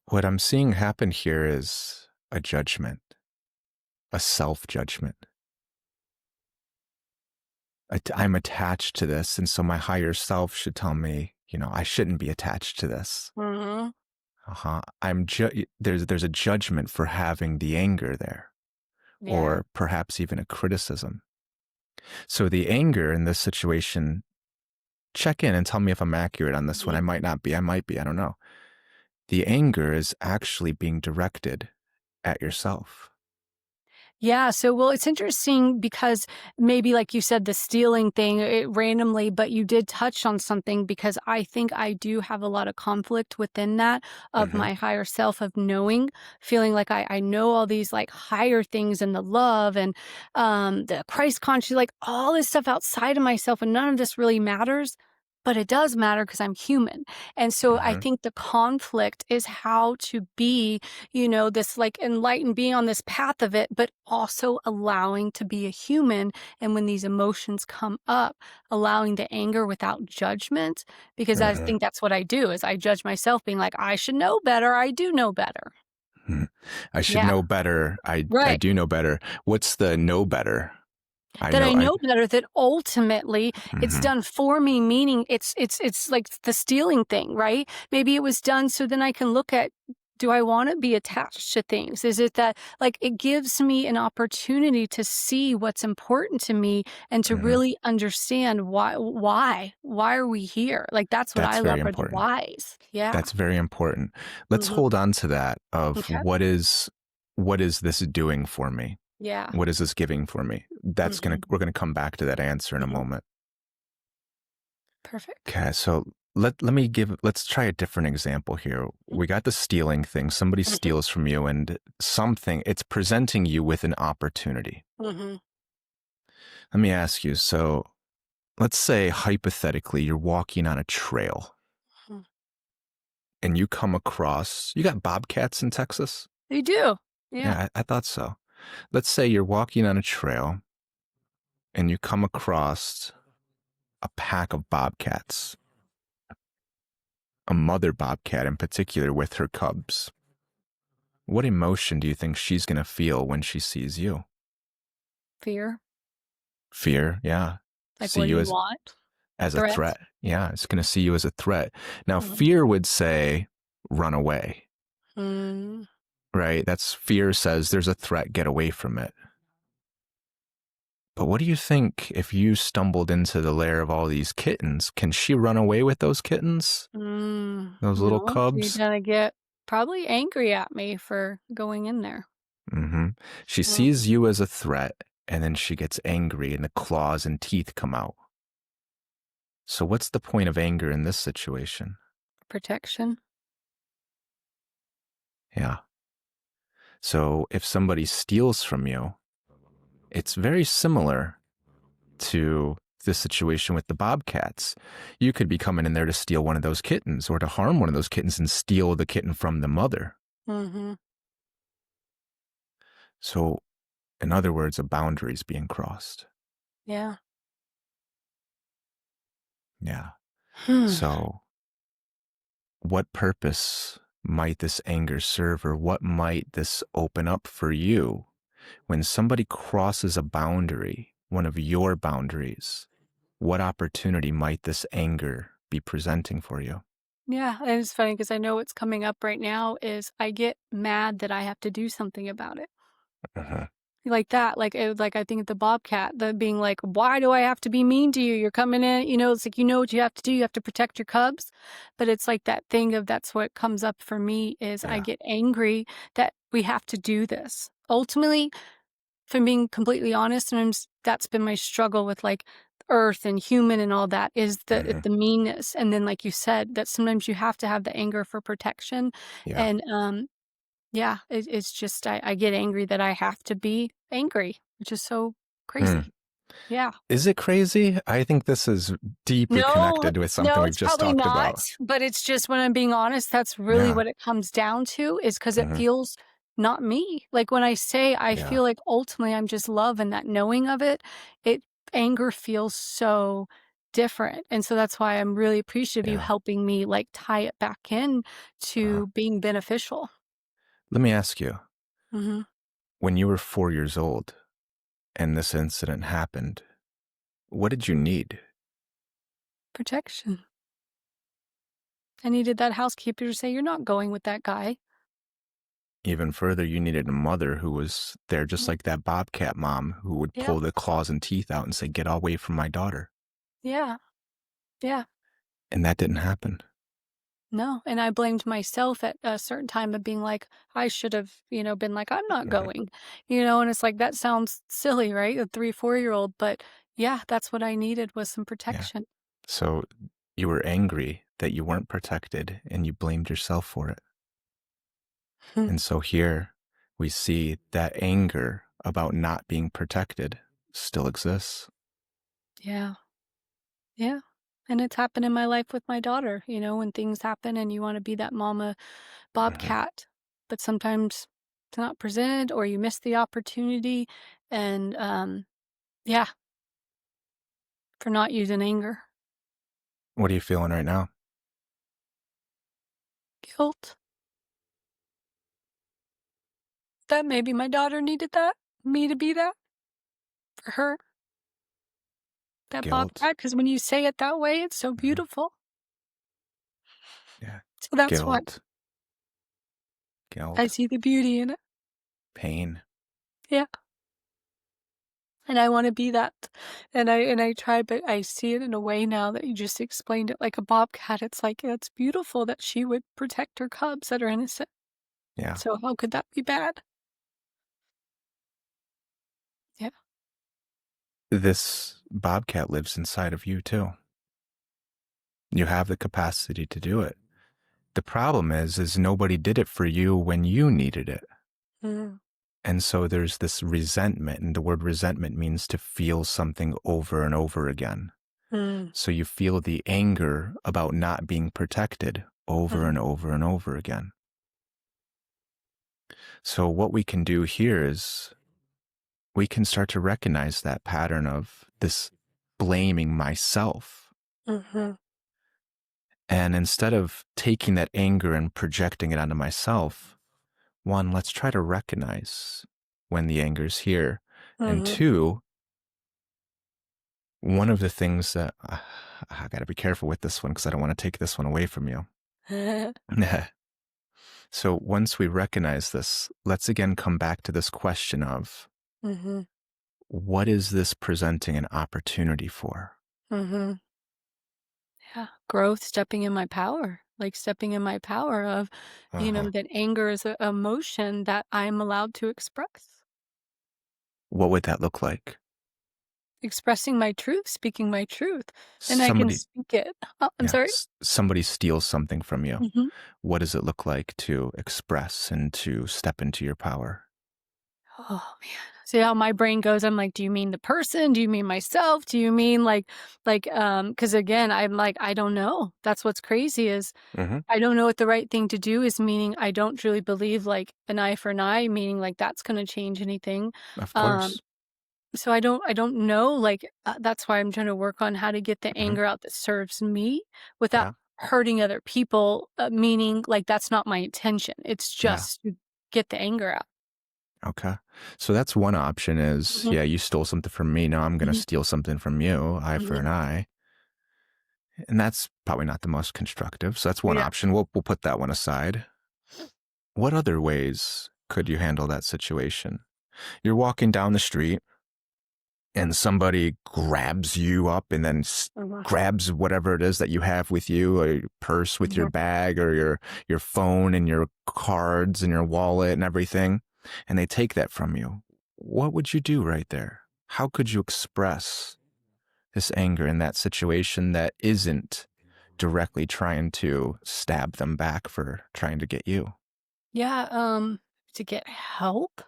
What I'm seeing happen here is a judgment, a self-judgment. I'm attached to this, and so my higher self should tell me, I shouldn't be attached to this. Hmm. Uh-huh. There's a judgment for having the anger there, Yeah. or perhaps even a criticism. So the anger in this situation, check in and tell me if I'm accurate on this one. I Mhm. might not be. I might be. I don't know. The anger is actually being directed at yourself. Yeah, so well, it's interesting because maybe like you said, the stealing thing randomly, but you did touch on something because I think I do have a lot of conflict within that of Hmm. my higher self of knowing, feeling like I know all these like higher things and the love and the Christ conscious, like all this stuff outside of myself, and none of this really matters. But it does matter because I'm human. And so I Hmm. think the conflict is how to be this like enlightened being on this path of it, but also allowing to be a human. And when these emotions come up, allowing the anger without judgment, because I Hmm. think that's what I do is I judge myself being like, I should know better. I do know better. I should Yeah. know better. I Right. do know better. What's the know better? I That know I I. know better, that ultimately it's Hmm. done for me, meaning it's like the stealing thing, right? Maybe it was done so then I can look at, do I want to be attached to things? Is it that like it gives me an opportunity to see what's important to me and to Hmm. really understand why are we here? Like that's what That's I very love are the important. whys. Yeah. That's very important. Let's Hmm. hold on to that of Okay. what is this doing for me? Yeah. What is this giving for me? Hmm. We're gonna come back to that answer in a Hmm. moment. Perfect. Okay, so let's try a different example here. We got the stealing thing. Somebody Hmm. steals from you and it's presenting you with an opportunity. Hmm. Let me ask you, so let's say hypothetically you're walking on a trail Hmm. and you got bobcats in Texas? You do. Yeah. Yeah, I thought so. Let's say you're walking on a trail and you come across a pack of bobcats, a mother bobcat in particular with her cubs. What emotion do you think she's going to feel when she sees you? Fear. Fear, yeah. Like, See what do you you want? as a Threats? threat. Yeah, it's going to see you as a threat. Now, Mhm. fear would say, run away, Mm, right? That's fear says there's a threat, get away from it. But what do you think if you stumbled into the lair of all these kittens? Can she run away with those kittens? Those little no, she's cubs? gonna get probably angry at me for going in there. Hmm. She Mhm. sees you as a threat, and then she gets angry, and the claws and teeth come out. So, what's the point of anger in this situation? Protection? Yeah. So, if somebody steals from you, it's very similar to the situation with the bobcats. You could be coming in there to steal one of those kittens or to harm one of those kittens and steal the kitten from the mother. Mhm. So, in other words, a boundary is being crossed. Yeah. Yeah. Hmm. So, what purpose might this anger serve, or what might this open up for you when somebody crosses a boundary, one of your boundaries? What opportunity might this anger be presenting for you? Yeah, and it's funny because I know what's coming up right now is I get mad that I have to do something about it. Uh-huh. Like that, like, I think of the bobcat, the being like, "Why do I have to be mean to you? You're coming in," it's like, you know what you have to do, you have to protect your cubs, but it's like that thing of that's what comes up for me is I Yeah. get angry that we have to do this. Ultimately, if I'm being completely honest, and that's been my struggle with, like, Earth and human and all that, is Hmm. the meanness, and then, like you said, that sometimes you have to have the anger for protection, Yeah. and, yeah, it's just I get angry that I have to be angry, which is so Hmm. crazy. Yeah. Is it crazy? I think this is deeply No, connected with something no, we've it's just probably talked not, about. but it's just when I'm being honest, that's really Yeah. what it comes down to is because it Hmm. feels not me. Like, when I say I Yeah. feel like ultimately I'm just love and that knowing of it, it anger feels so different, and so that's why I'm really appreciative of you Yeah. helping me, like, tie it back in Uh, to being beneficial. Let me ask you, Mhm. when you were 4 years old and this incident happened, what did you need? Protection. I needed that housekeeper to say, "You're not going with that guy." Even further, you needed a mother who was there just Mm, like that bobcat mom who would yeah, pull the claws and teeth out and say, "Get away from my daughter." yeah, yeah. And that didn't happen. No, and I blamed myself at a certain time of being like, I should have, been like, I'm not Mhm. going, and it's like, that sounds silly, right? A 3, 4 year old. But yeah, that's what I needed was some Yeah. protection. So you were angry that you weren't protected and you blamed yourself for it. Hmm. And so here we see that anger about not being protected still exists. Yeah. Yeah. And it's happened in my life with my daughter, when things happen and you want to be that mama Mhm. bobcat, but sometimes it's not presented or you miss the opportunity. And yeah, for not using anger, What are you feeling right now? guilt. That maybe my daughter needed that, me to be that for her, that Guilt. bobcat. Because when you say it that way, it's so Mhm. beautiful. Yeah. So that's what Guilt. I Guilt. see the beauty in it. Pain. Yeah, and I wanna be that, and I try, but I see it in a way now that you just explained it like a bobcat. It's like, it's beautiful that she would protect her cubs that are innocent, Yeah. so how could that be bad? Yeah. This bobcat lives inside of you too. You have the capacity to do it. The problem is nobody did it for you when you needed it. Mm, And so there's this resentment, and the word resentment means to feel something over and over again. mm, So you feel the anger about not being protected over mhm, and over and over again. So what we can do here is we can start to recognize that pattern of this blaming myself. mhm, And instead of taking that anger and projecting it onto myself, one, let's try to recognize when the anger's here. And mhm. two, one of the things that I got to be careful with this one because I don't want to take this one away from you. So once we recognize this, let's again come back to this question of Mhm, what is this presenting an opportunity for? mhm. Yeah, growth, stepping in my power, like stepping in my power of, Uh-huh. that anger is a emotion that I'm allowed to express. What would that look like? Expressing my truth, speaking my truth, and I can Somebody, speak it. Oh, I'm yeah, sorry? somebody steals something from you. Mhm. What does it look like to express and to step into your power? Oh, man. See how my brain goes, I'm like, "Do you mean the person? Do you mean myself? Do you mean because again, I'm like, I don't know. That's what's crazy is Hmm. I don't know what the right thing to do is, meaning I don't truly believe, like, an eye for an eye, meaning, like, that's gonna change anything. Of Um, course. so I don't know, like, that's why I'm trying to work on how to get the Hmm. anger out that serves me without Yeah. hurting other people, meaning, like, that's not my intention. It's Yeah. just to get the anger out. Okay. So that's one option is, Mhm, yeah, you stole something from me. Now I'm going to mhm, steal something from you, eye for mhm. an eye. And that's probably not the most constructive. So that's one Yeah. option. We'll put that one aside. What other ways could you handle that situation? You're walking down the street and somebody grabs you up and then Mhm, grabs whatever it is that you have with you, or your purse with your mhm. bag, or your phone and your cards and your wallet and everything, and they take that from you. What would you do right there? How could you express this anger in that situation that isn't directly trying to stab them back for trying to get you? Yeah, to get help?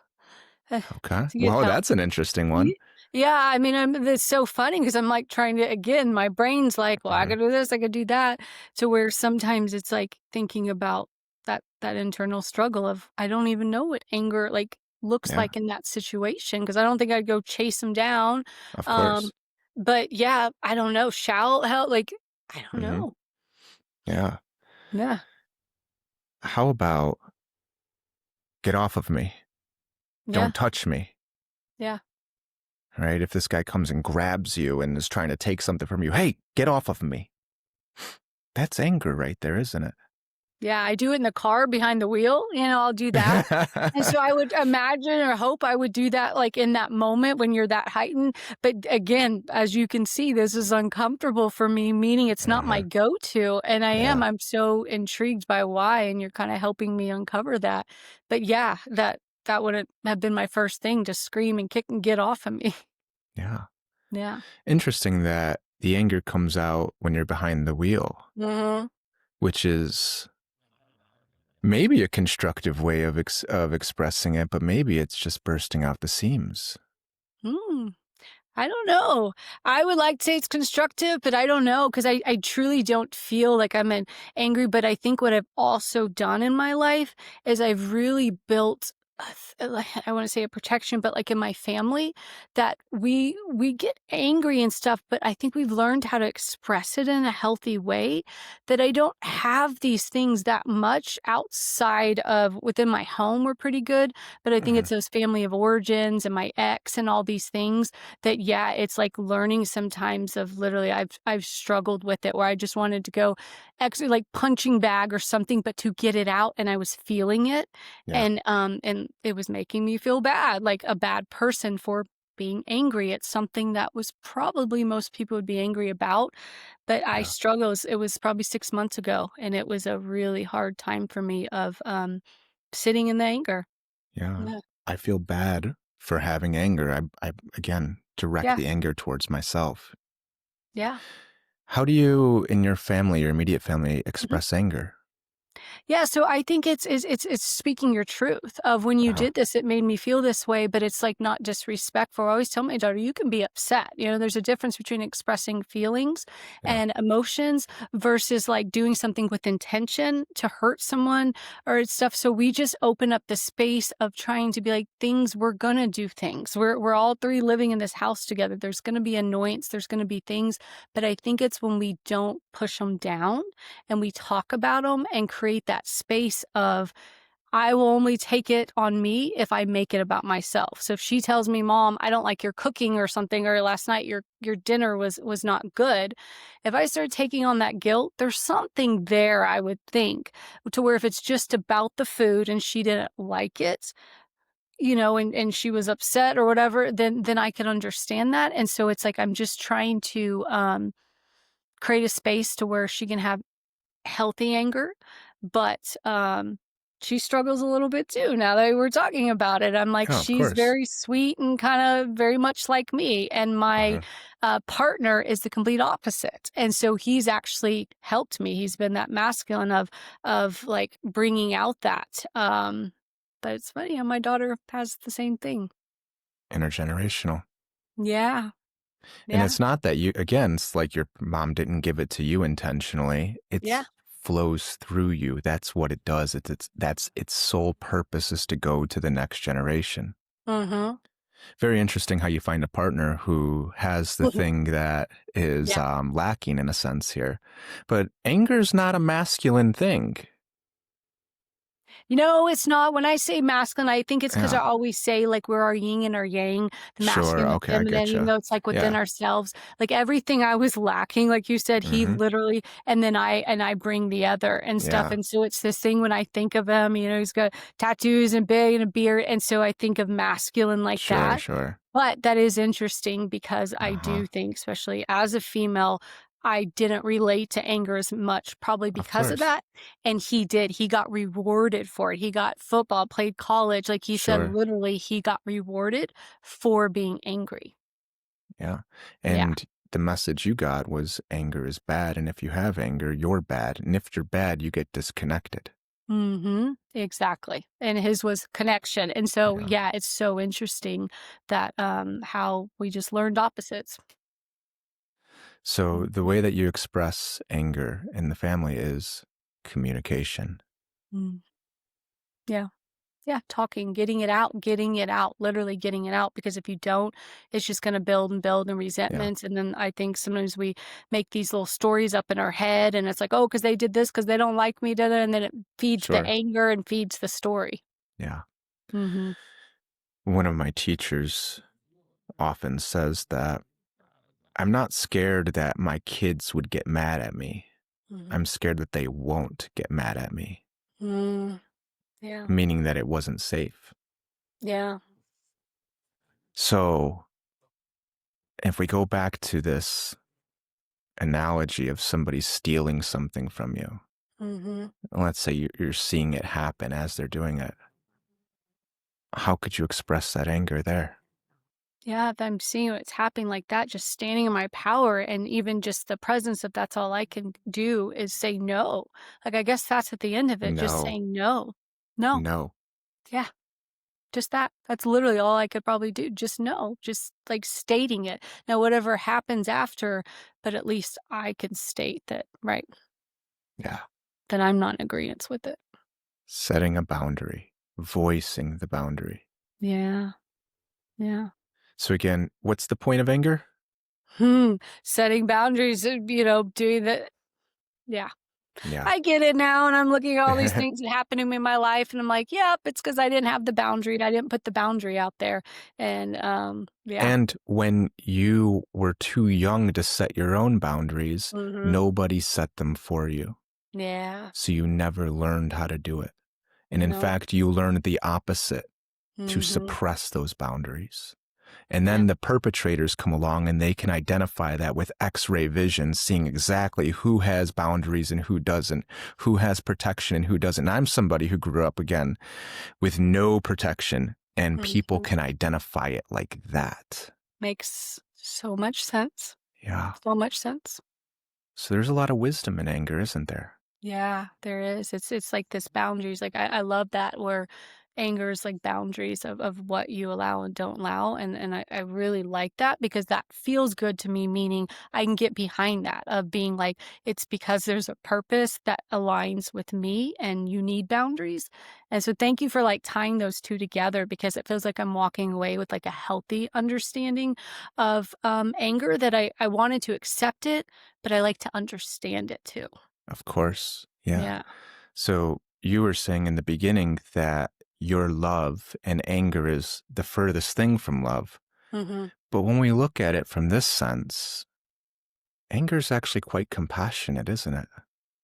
Uh, Okay. to get Well, help. that's an interesting one. Ye Yeah, I mean, it's so funny because I'm, like, trying to again, my brain's like, "Well, I Mhm. could do this, I could do that," to where sometimes it's, like, thinking about that internal struggle of, I don't even know what anger, like, looks Yeah, like in that situation because I don't think I'd go chase him down, of um, course. but yeah, I don't know, shall help, like, I don't Mhm. know. Yeah. Yeah, How about get off of me? yeah, Don't touch me. yeah. Right? If this guy comes and grabs you and is trying to take something from you, hey, get off of me. That's anger right there, isn't it? Yeah, I do it in the car behind the wheel, I'll do that. And so I would imagine or hope I would do that, like, in that moment when you're that heightened, but again, as you can see, this is uncomfortable for me, meaning it's not my Uh-huh. go-to, and Yeah. I'm so intrigued by why, and you're kinda helping me uncover that. But yeah, that wouldn't have been my first thing to scream and kick and get off of me. Yeah. Yeah. Interesting that the anger comes out when you're behind the wheel, Mhm. which is maybe a constructive way of of expressing it, but maybe it's just bursting out the seams. Mm. I don't know. I would like to say it's constructive, but I don't know because I truly don't feel like angry. But I think what I've also done in my life is I've really built, like, I want to say a protection, but like in my family, that we get angry and stuff, but I think we've learned how to express it in a healthy way. That I don't have these things that much outside of within my home. We're pretty good, but I think Mhm. it's those family of origins and my ex and all these things that yeah, it's like learning sometimes of literally I've struggled with it where I just wanted to go actually like punching bag or something, but to get it out and I was feeling it Yeah. and it was making me feel bad, like a bad person for being angry at something that was probably most people would be angry about. But I Yeah. struggle. It was probably 6 months ago and it was a really hard time for me of sitting in the anger. Yeah. Yeah. I feel bad for having anger. I again direct Yeah. the anger towards myself. Yeah. How do you, in your family, your immediate family, Mhm. express anger? Yeah, so I think it's speaking your truth of when you Uh-huh. did this, it made me feel this way, but it's like not disrespectful. I always tell my daughter, you can be upset. There's a difference between expressing feelings Yeah. and emotions versus like doing something with intention to hurt someone or stuff. So we just open up the space of trying to be like things, we're gonna do things. We're all three living in this house together. There's gonna be annoyance, there's gonna be things, but I think it's when we don't push them down and we talk about them and create that space of I will only take it on me if I make it about myself. So if she tells me, "Mom, I don't like your cooking or something," or last night your dinner was not good. If I start taking on that guilt, there's something there I would think to where if it's just about the food and she didn't like it, and she was upset or whatever, then I could understand that. And so it's like I'm just trying to create a space to where she can have healthy anger, but, she struggles a little bit too now that we're talking about it. I'm like, Yeah, of she's course. very sweet and kinda very much like me, and my, Uh-huh. partner is the complete opposite, and so he's actually helped me. He's been that masculine of, like, bringing out that, but it's funny how my daughter has the same thing. Intergenerational. Yeah, And yeah, it's not that you, again, it's like your mom didn't give it to you intentionally. yeah, It's flows through you. That's what it does. That's its sole purpose is to go to the next generation. mhm. Very interesting how you find a partner who has the thing that is Yeah. lacking in a sense here. But anger's not a masculine thing. It's not. When I say masculine, I think it's because I Yeah. always say, like, we're our yin and our yang, the Sure. masculine, the Okay. I feminine, get even you. though it's, like, within Yeah. ourselves. Like, everything I was lacking, like you said, he Hmm. literally and I bring the other and stuff, Yeah. and so it's this thing when I think of him, he's got tattoos and big and a beard, and so I think of masculine like Sure. that. Sure. But that is interesting because I Uh-huh. do think, especially as a female, I didn't relate to anger as much, probably Of because of course. that. And he did. He got rewarded for it. He got football, played college. Like he said, Sure. literally, he got rewarded for being angry. Yeah. Yeah. And the message you got was anger is bad. And if you have anger, you're bad. And if you're bad, you get disconnected. Mhm. Exactly. And his was connection. And so, Yeah. yeah, it's so interesting that, how we just learned opposites. So the Mhm. way that you express anger in the family is communication. Mm. Yeah. Yeah, talking, getting it out, literally getting it out, because if you don't, it's just gonna build and build and Yeah, resentments, and then I think sometimes we make these little stories up in our head, and it's like, "Oh, because they did this, because they don't like me, da da," and then it feeds the sure. anger and feeds the story. Yeah. Mhm, One of my teachers often says that I'm not scared that my kids would get mad at me. mhm. I'm scared that they won't get mad at me, Mm, yeah, meaning that it wasn't safe. yeah, So if we go back to this analogy of somebody stealing something from you, mhm. let's say you're seeing it happen as they're doing it, how could you express that anger there? Yeah, if I'm seeing what's happening like that, just standing in my power and even just the presence of that's all I can do is say no. Like, I guess that's at the end of it, just No, saying no. No. no. Yeah. Just that. That's literally all I could probably do. Just no, just like stating it. Now, whatever happens after, but at least I can state that, right, Yeah. that I'm not in agreement with it. Setting a boundary, voicing the boundary. Yeah. Yeah. So again, what's the point of anger? Hmm. Setting boundaries, doing the, yeah. Yeah. I get it now. And I'm looking at all these things that happened to me in my life. And I'm like, yep, it's because I didn't have the boundary. I didn't put the boundary out there. And yeah. And when you were too young to set your own boundaries, Hmm. nobody set them for you. Yeah. So you never learned how to do it. And in No. fact, you learned the opposite, to Hmm. suppress those boundaries. And Yeah. then the perpetrators come along and they can identify that with x-ray vision, seeing exactly who has boundaries and who doesn't, who has protection and who doesn't. And I'm somebody who grew up again with no protection, and people Hmm. can identify it like that. Makes so much sense. Yeah. So much sense. So there's a lot of wisdom in anger, isn't there? Yeah, there is. It's like this boundaries. Like I love that where anger is like boundaries of what you allow and don't allow. And I really like that because that feels good to me, meaning I can get behind that of being like, it's because there's a purpose that aligns with me and you need boundaries. And so thank you for like tying those two together because it feels like I'm walking away with like a healthy understanding of anger that I wanted to accept it, but I like to understand it too. Of course. Yeah. Yeah. So you were saying in the beginning that your love and anger is the furthest thing from love. Mhm. But when we look at it from this sense, anger is actually quite compassionate, isn't it?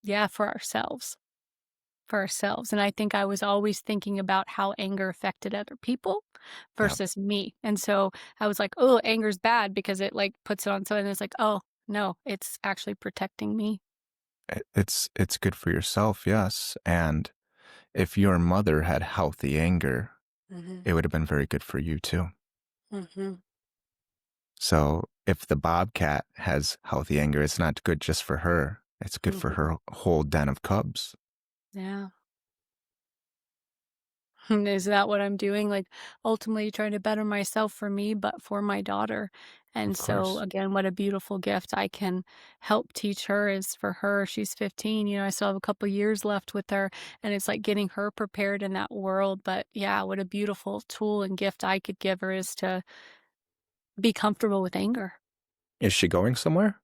Yeah, for ourselves. For ourselves, and I think I was always thinking about how anger affected other people Yeah. versus me, and so I was like, "Oh, anger's bad," because it, like, puts it on someone, and it's like, "Oh, no, it's actually protecting me." It's good for yourself, yes. And if your mother had healthy anger, Mhm. it would have been very good for you too. Mhm. So if the bobcat has healthy anger, it's not good just for her. It's good for Mhm. her whole den of cubs. Yeah. Is that what I'm doing? Like, ultimately trying to better myself for me, but for my daughter. And Of so, course. again, what a beautiful gift I can help teach her is for her. She's 15. I still have a couple years left with her, and it's like getting her prepared in that world. But yeah, what a beautiful tool and gift I could give her is to be comfortable with anger. Is she going somewhere?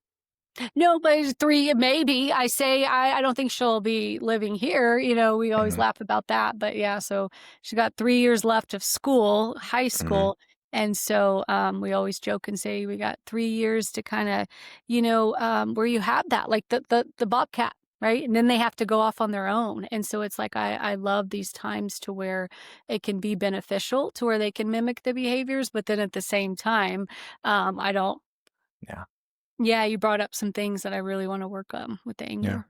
No, but it's 3 maybe. I say I don't think she'll be living here, we always Mhm, laugh about that, but yeah, so she got 3 years left of school, high mhm. school, and so, we always joke and say we got 3 years to kinda, where you have that, like the bobcat, right? And then they have to go off on their own, and so it's like I love these times to where it can be beneficial to where they can mimic the behaviors, but then at the same time, I don't. Yeah, Yeah, you brought up some things that I really wanna work on with the yeah. anger.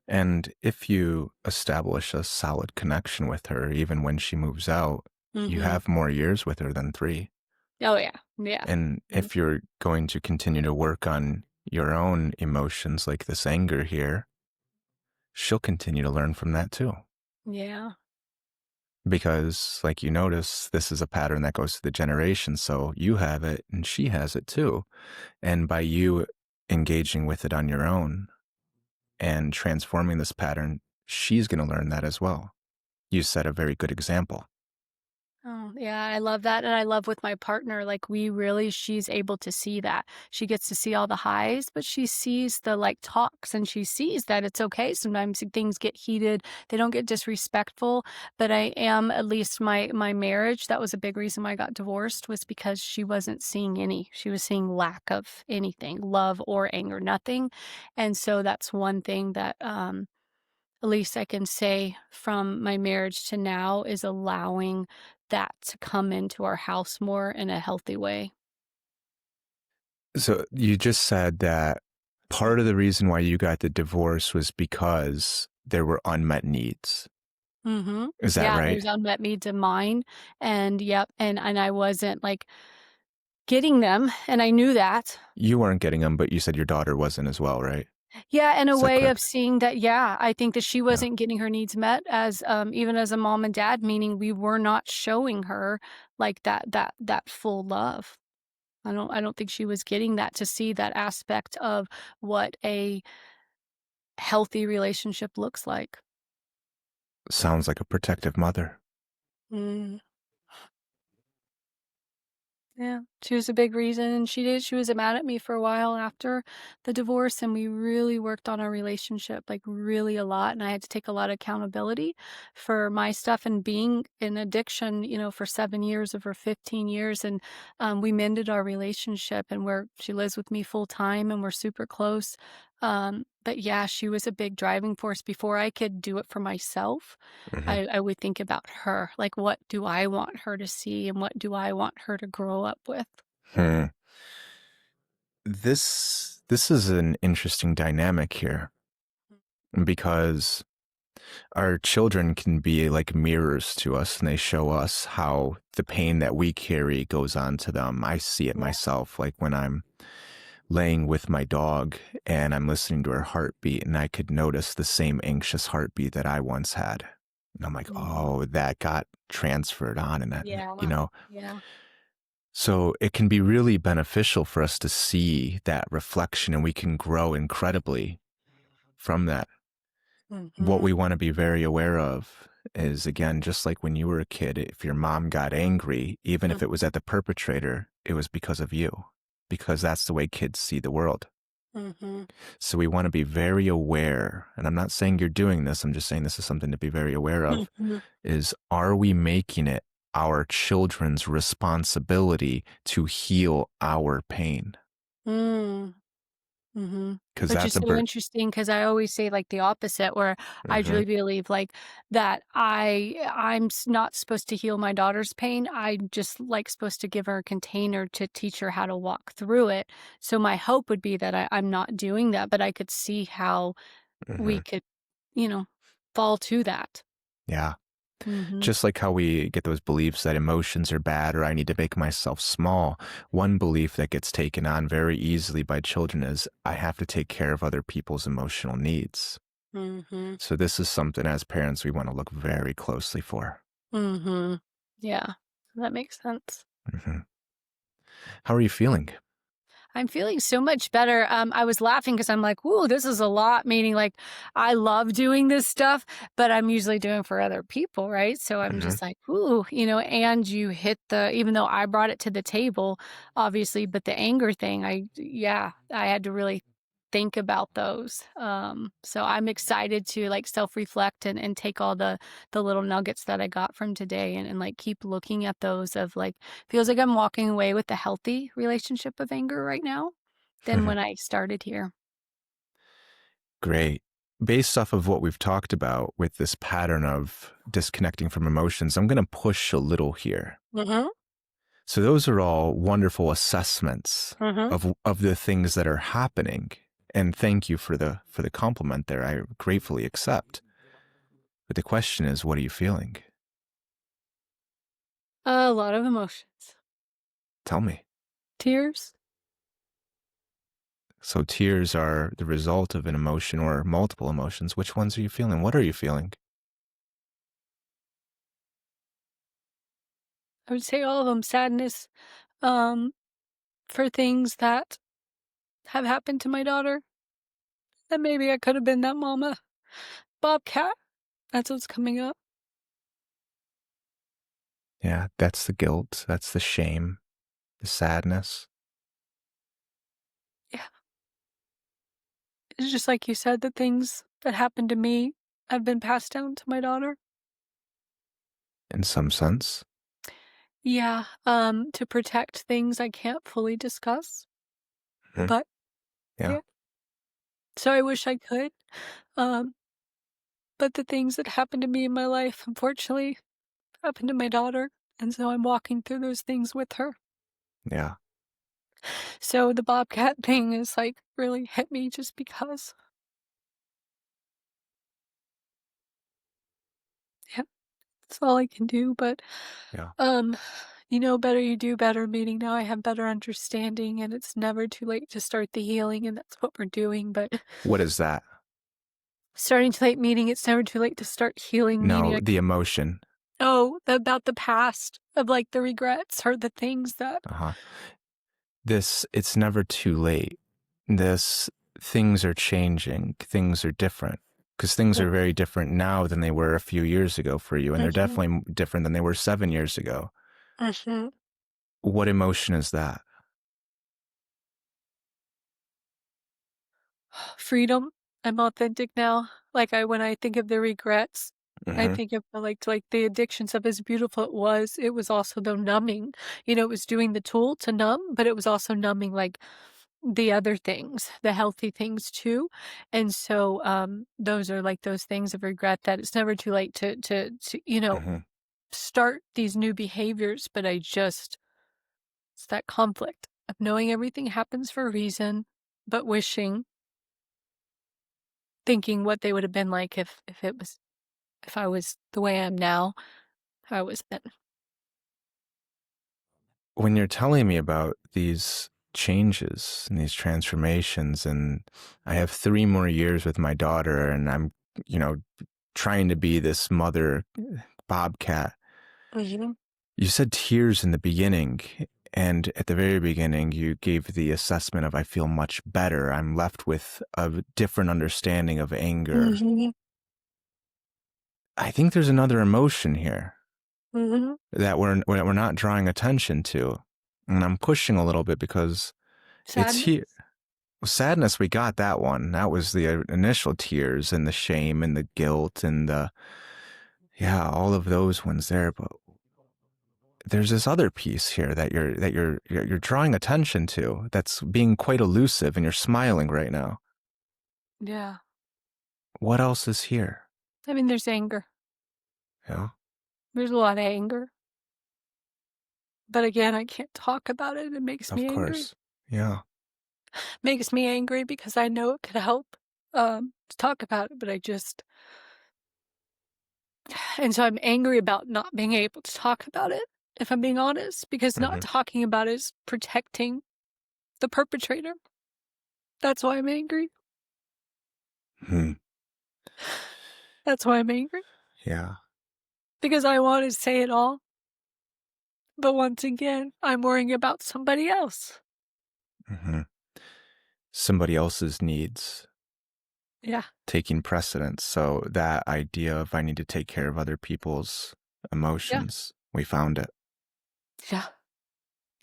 And if you establish a solid connection with her, even when she moves out, you Mhm. have more years with her than 3. Oh, yeah. Yeah. And Mm. if you're going to continue to work on your own emotions like this anger here, she'll continue to learn from that too. Yeah. Because, like you notice, this is a pattern that goes through the generations. So you have it and she has it too. And by you engaging with it on your own and transforming this pattern, she's going to learn that as well. You set a very good example. Oh, yeah, I love that, and I love with my partner, like, we really she's able to see that. She gets to see all the highs, but she sees the, like, talks, and she sees that it's okay. Sometimes things get heated, they don't get disrespectful, but I am at least my marriage, that was a big reason why I got divorced was because she wasn't seeing any. She was seeing lack of anything, love or anger, nothing, and so that's one thing that, at least I can say from my marriage to now is allowing that to come into our house more in a healthy way. So you just said that part of the reason why you got the divorce was because there were unmet needs. Mhm. Is that Yeah, right? there's unmet needs of mine, and yep, and I wasn't, like, getting them, and I knew that. You weren't getting them, but you said your daughter wasn't as well, right? Yeah, in a Is that way of correct? seeing that yeah, I think that she Yeah. wasn't getting her needs met as, even as a mom and dad, meaning we were not showing her, like, that full love. I don't think she was getting that to see that aspect of what a healthy relationship looks like. Sounds like a protective mother. Mm. Yeah, she was a big reason, and she was mad at me for a while after the divorce, and we really worked on our relationship, like, really a lot, and I had to take a lot of accountability for my stuff and being in addiction, for 7 years, over 15 years, and, we mended our relationship, and she lives with me full time, and we're super close, but yeah, she was a big driving force. Before I could do it for myself, Hmm. I would think about her, like, what do I want her to see and what do I want her to grow up with? Hmm. This is an interesting dynamic here because our children can be like mirrors to us and they show us how the pain that we carry goes on to them. I see it Yeah. myself, like when I'm laying with my dog and I'm listening to her heartbeat and I could notice the same anxious heartbeat that I once had. And I'm like, Mhm. oh, that got transferred on and that. Yeah. Yeah. So it can be really beneficial for us to see that reflection and we can grow incredibly from that. What Mhm. we want to be very aware of is, again, just like when you were a kid, if your mom got angry, even if Mhm. it was at the perpetrator, it was because of you, because that's the way kids see the world. Mhm. So we want to be very aware, and I'm not saying you're doing this, I'm just saying this is something to be very aware of, Mhm. is are we making it our children's responsibility to heal our pain? Mm. Mhm. Because Which is that's a so bird. interesting because I always say, like, the opposite where I Hmm. truly believe, like, that I'm not supposed to heal my daughter's pain, I'm just, like, supposed to give her a container to teach her how to walk through it. So my hope would be that I'm not doing that, but I could see how we Hmm. could, you know, fall to that. Yeah. Mhm. Just like how we get those beliefs that emotions are bad or I need to make myself small, one belief that gets taken on very easily by children is I have to take care of other people's emotional needs. Mhm. So this is something as parents we want to look very closely for. Mhm. Yeah. That makes sense. Hmm. How are you feeling? I'm feeling so much better. I was laughing because I'm like, "Ooh, this is a lot." Meaning, like, I love doing this stuff, but I'm usually doing for other people, right? So I'm Hmm. just like, "Ooh," and you hit even though I brought it to the table, obviously, but the anger thing, yeah, I had to really think about those. So I'm excited to like self-reflect and take all the little nuggets that I got from today and like keep looking at those of like feels like I'm walking away with a healthy relationship of anger right now than when I started here. Great. Based off of what we've talked about with this pattern of disconnecting from emotions, I'm going to push a little here. Mhm. So those are all wonderful assessments Mhm. of the things that are happening. And thank you for the compliment there. I gratefully accept. But the question is, what are you feeling? A lot of emotions. Tell me. Tears. So tears are the result of an emotion or multiple emotions. Which ones are you feeling? What are you feeling? I would say all of them sadness, um, for things that have happened to my daughter, that maybe I could have been that mama bobcat. That's what's coming up. Yeah, that's the guilt, that's the shame, the sadness. Yeah. It's just like you said, the things that happened to me have been passed down to my daughter. In some sense. Yeah, to protect things I can't fully discuss, Mhm. but Yeah, yeah. So I wish I could, um, but the things that happened to me in my life, unfortunately, happened to my daughter, and so I'm walking through those things with her. yeah. So the bobcat thing is, like, really hit me just because. Yeah, that's all I can do, but, Yeah. um, better you do better, meaning now I have better understanding, and it's never too late to start the healing, and that's what we're doing, but What is that? starting too late, meaning it's never too late to start healing, meaning No, I the can. emotion. Oh, about the past of, like, the regrets or the things that. Uh-huh. It's never too late. This, things are changing, things are different. Because things Yeah. are very different now than they were a few years ago for you, and they're Mhm, definitely different than they were 7 years ago. mhm. What emotion is that? Freedom. I'm authentic now. Like, when I think of the regrets, I Hmm. think of, like, the addictions of as beautiful it was also the numbing. It was doing the tool to numb, but it was also numbing, like, the other things, the healthy things too. And so, those are, like, those things of regret that it's never too late to Hmm. start these new behaviors, but it's that conflict of knowing everything happens for a reason, but thinking what they would have been like if I was the way I am now, how I was then. When you're telling me about these changes and these transformations, and I have 3 more years with my daughter, and I'm, you know, trying to be this mother bobcat. Mhm, You said tears in the beginning, and at the very beginning, you gave the assessment of, I feel much better. I'm left with a different understanding of anger. mhm, I think there's another emotion here mhm. that we're not drawing attention to. And I'm pushing a little bit because it's here. Sadness. Sadness, we got that one. That was the initial tears and the shame and the guilt and yeah, all of those ones there. But there's this other piece here that you're drawing attention to that's being quite elusive, and you're smiling right now. Yeah. What else is here? I mean, there's anger. Yeah, There's a lot of anger. But again, I can't talk about it. It makes of me angry. course. Yeah. Makes me angry because I know it could help, to talk about it, but I just and so I'm angry about not being able to talk about it, if I'm being honest, because not Hmm. talking about it is protecting the perpetrator. That's why I'm angry. Hmm. That's why I'm angry. Yeah. Because I want to say it all, but once again, I'm worrying about somebody else. Hmm. Somebody else's needs Yeah, taking precedence. So that idea of, I need to take care of other people's yeah, emotions, we found it. yeah,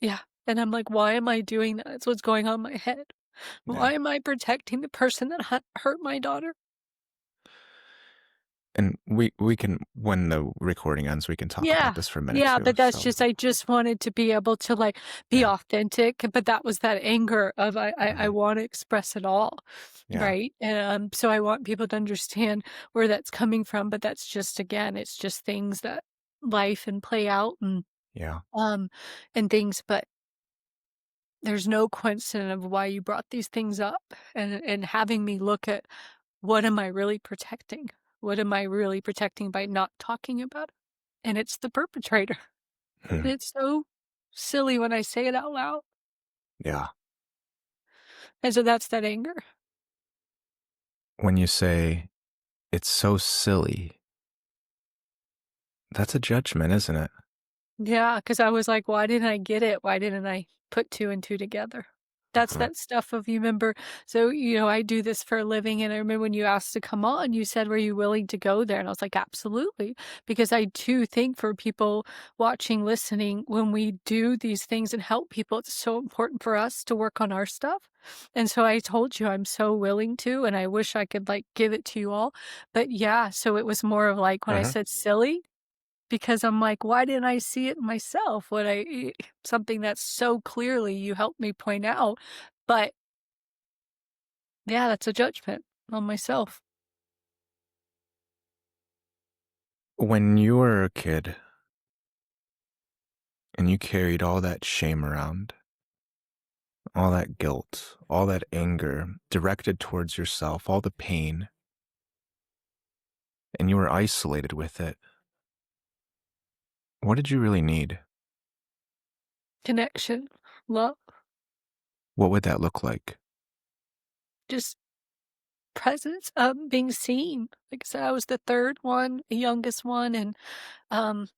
yeah. And I'm like, why am I doing that? That's what's going on in my head. Yeah. Why am I protecting the person that hurt my daughter? And we can, when the recording ends, we can talk about Yeah. this for a minute Yeah, too. but that's So just I just wanted to be able to, like, be yeah. authentic, but that was that anger of I Hmm. wanna express it all, Yeah. right? So I want people to understand where that's coming from, but that's just again, it's just things that life and play out Yeah. um, and things, but there's no question of why you brought these things up and having me look at what am I really protecting? What am I really protecting by not talking about it? And it's the perpetrator. Hmm. And it's so silly when I say it out loud. Yeah. And so that's that anger. When you say it's so silly, that's a judgment, isn't it? Yeah, because I was like, "Why didn't I get it? Why didn't I put 2 and 2 together?" That's Uh-huh. that stuff of you remember so, I do this for a living, and I remember when you asked to come on, you said, "Were you willing to go there?" And I was like, "Absolutely," because I too think for people watching, listening, when we do these things and help people, it's so important for us to work on our stuff, and so I told you I'm so willing to, and I wish I could, like, give it to you all, but yeah, so it was more of like when I Uh-huh. said silly because I'm like, "Why didn't I see it myself?" When something that's so clearly you helped me point out, but yeah, that's a judgment on myself. When you were a kid and you carried all that shame around, all that guilt, all that anger directed towards yourself, all the pain, and you were isolated with it, what did you really need? Connection, love, What would that look like? just presence, being seen. Like I said, I was the 3rd one, the youngest one, and, um,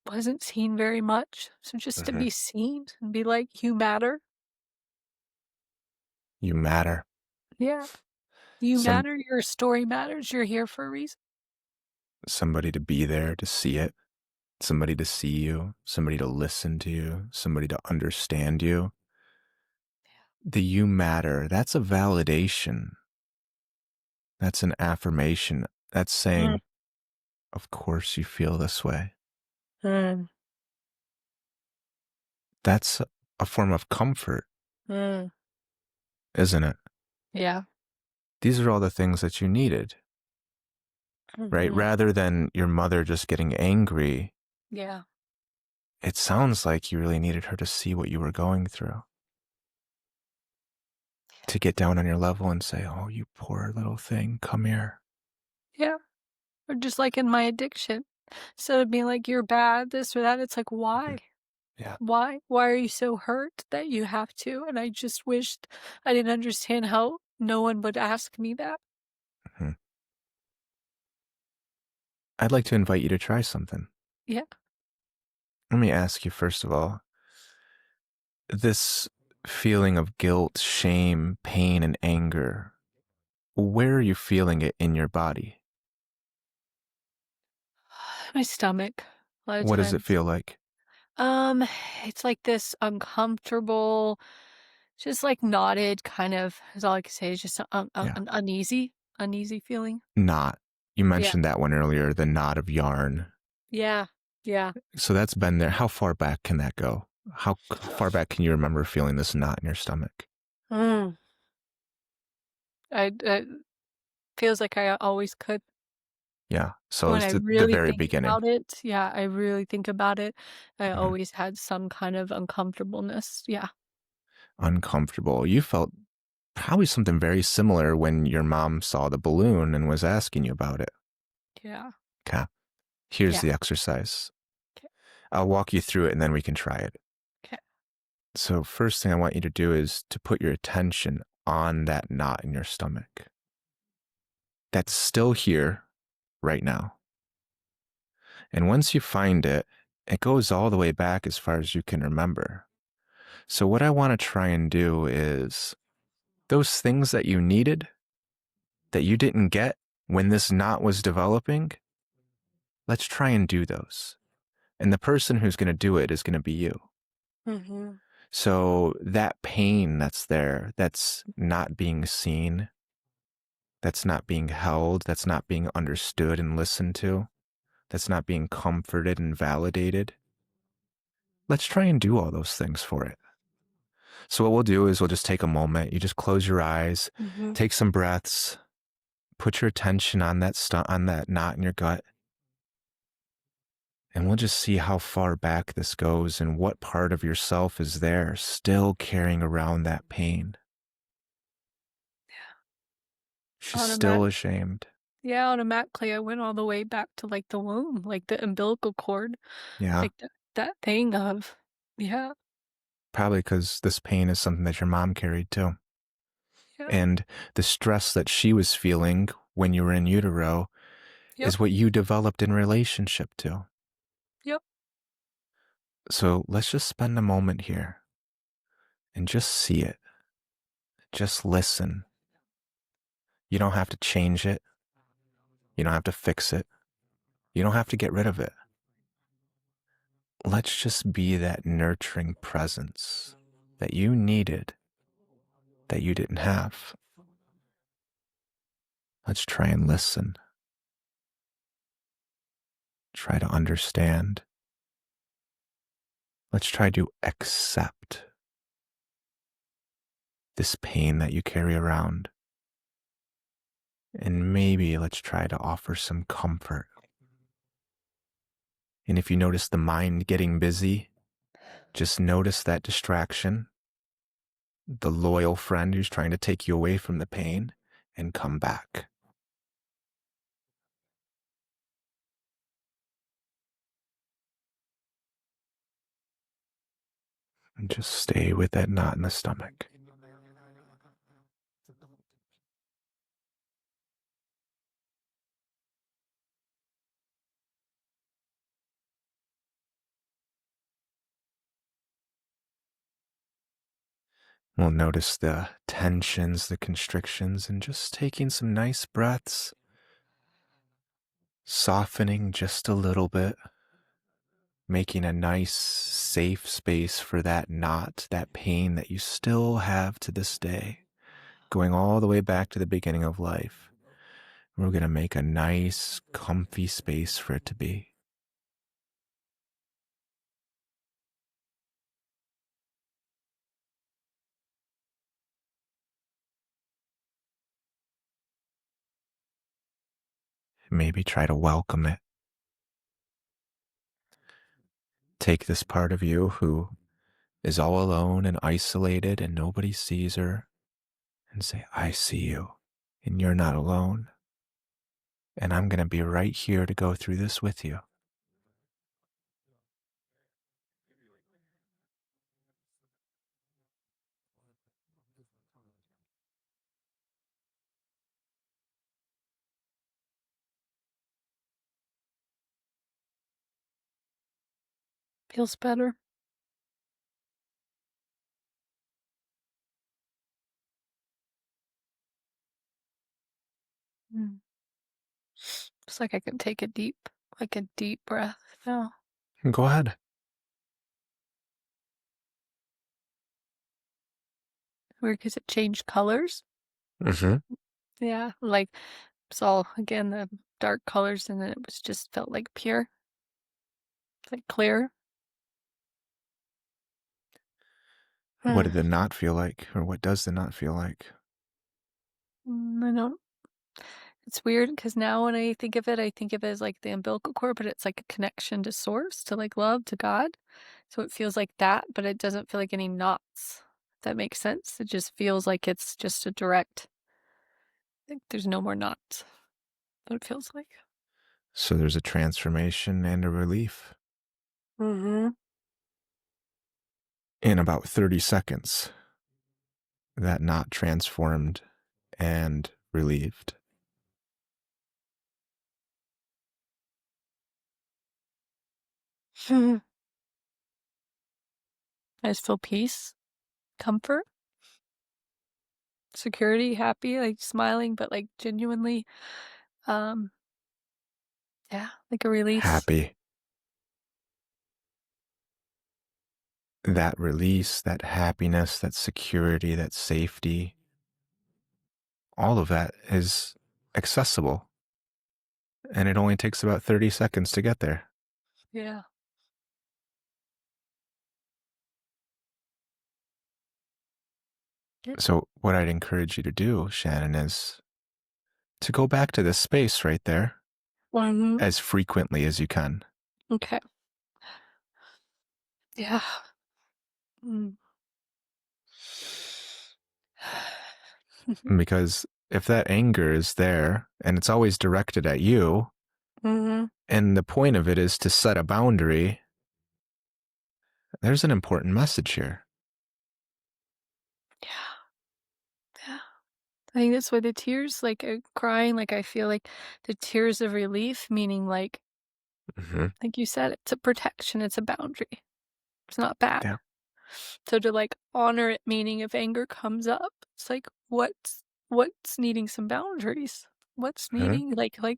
wasn't seen very much, so just to Mhm. be seen and be like, "You matter." You matter. Yeah. You Some matter, your story matters, you're here for a reason. somebody to be there to see it, somebody to see you, somebody to listen to you, somebody to understand you. The you matter, that's a validation. That's an affirmation. That's Mm, saying, of course you feel this way. mm, That's a form of comfort, mm. isn't it? Yeah. These are all the things that you needed, right? Mhm. Rather than your mother just getting angry, Yeah. it sounds like you really needed her to see what you were going through, to get down on your level and say, oh, you poor little thing, come here. Yeah. Or just like in my addiction. Instead of being like, "You're bad," this or that, it's like, Mhm. "Why? Yeah. Why? Why are you so hurt that you have to?" And I just wished I didn't understand how no one would ask me that. Mhm. I'd like to invite you to try something. Yeah. Let me ask you, first of all, this feeling of guilt, shame, pain, and anger, where are you feeling it in your body? My stomach, a lot of What does it times. feel like? Um, it's like this uncomfortable, just like knotted kind of is all I can say is just Yeah. an uneasy feeling. Knot. You Yeah. mentioned that one earlier, the knot of yarn. Yeah. Yeah. So that's been there. How far back can that go? How far back can you remember feeling this knot in your stomach? Mm. I feels like I always could. Yeah. So When it's I the really very think beginning. about it, yeah, I really think about it, I Mhm. always had some kind of uncomfortableness, yeah, Uncomfortable. You felt probably something very similar when your mom saw the balloon and was asking you about it. yeah, Okay. Here's yeah, the exercise. 'kay, I'll walk you through it and then we can try it. 'kay, So, first thing I want you to do is to put your attention on that knot in your stomach. That's still here right now. And once you find it, it goes all the way back as far as you can remember. So, what I want to try and do is those things that you needed that you didn't get when this knot was developing, let's try and do those. And the person who's going to do it is going to be you. mhm, So, that pain that's there, that's not being seen, that's not being held, that's not being understood and listened to, that's not being comforted and validated, let's try and do all those things for it. So, what we'll do is we'll just take a moment. You just close your eyes, mhm, take some breaths, put your attention on on that knot in your gut, and we'll just see how far back this goes and what part of yourself is there still carrying around that pain. She's still automatic ashamed. yeah, automatically, I went all the way back to, like, the womb, like, the umbilical cord, Yeah, like, that thing of yeah, probably because this pain is something that your mom carried too. yeah, And the stress that she was feeling when you were in utero yep, is what you developed in relationship to. yep, So let's just spend a moment here and just see it. Just listen. You don't have to change it. You don't have to fix it. You don't have to get rid of it. Let's just be that nurturing presence that you needed that you didn't have. Let's try and listen. Try to understand. Let's try to accept this pain that you carry around. And maybe let's try to offer some comfort. And if you notice the mind getting busy, just notice that distraction, the loyal friend who's trying to take you away from the pain, and come back. And just stay with that knot in the stomach. We'll notice the tensions, the constrictions, and just taking some nice breaths, softening just a little bit, making a nice, safe space for that knot, that pain that you still have to this day, going all the way back to the beginning of life. We're going to make a nice, comfy space for it to be. Maybe try to welcome it. Take this part of you who is all alone and isolated and nobody sees her and say, I see you and you're not alone. And I'm going to be right here to go through this with you. Feels better. Mm. It's like I can take a deep breath now. Go ahead. Weird because it changed colors. Mm-hmm. Yeah, like it's all again the dark colors, and then it was just felt like pure, like clear. What did the knot feel like? Or what does the knot feel like? I don't. It's weird because now when I think of it, I think of it as like the umbilical cord, but it's like a connection to source, to like love, to God. So it feels like that, but it doesn't feel like any knots. If that makes sense. It just feels like it's just a direct, like there's no more knots. What it feels like. So there's a transformation and a relief Mm-hmm. in about 30 seconds. That knot transformed and relieved. I just feel peace, comfort, security, happy, like smiling, but like genuinely, um, yeah, like a release. Happy. That release, that happiness, that security, that safety, all of that is accessible. And it only takes about 30 seconds to get there. Yeah. Yep. So, what I'd encourage you to do, Shannon, is to go back to this space right there Mhm. as frequently as you can. Okay. Yeah. Mm. Because if that anger is there and it's always directed at you, Mhm. and the point of it is to set a boundary, there's an important message here. Yeah. Yeah. I think that's why the tears, like crying, like I feel like the tears of relief, meaning like Hmm. you said, it's a protection, it's a boundary. It's not bad. Yeah. So to, like, honor it, meaning if anger comes up, it's like, what's needing some boundaries? What's Mhm. needing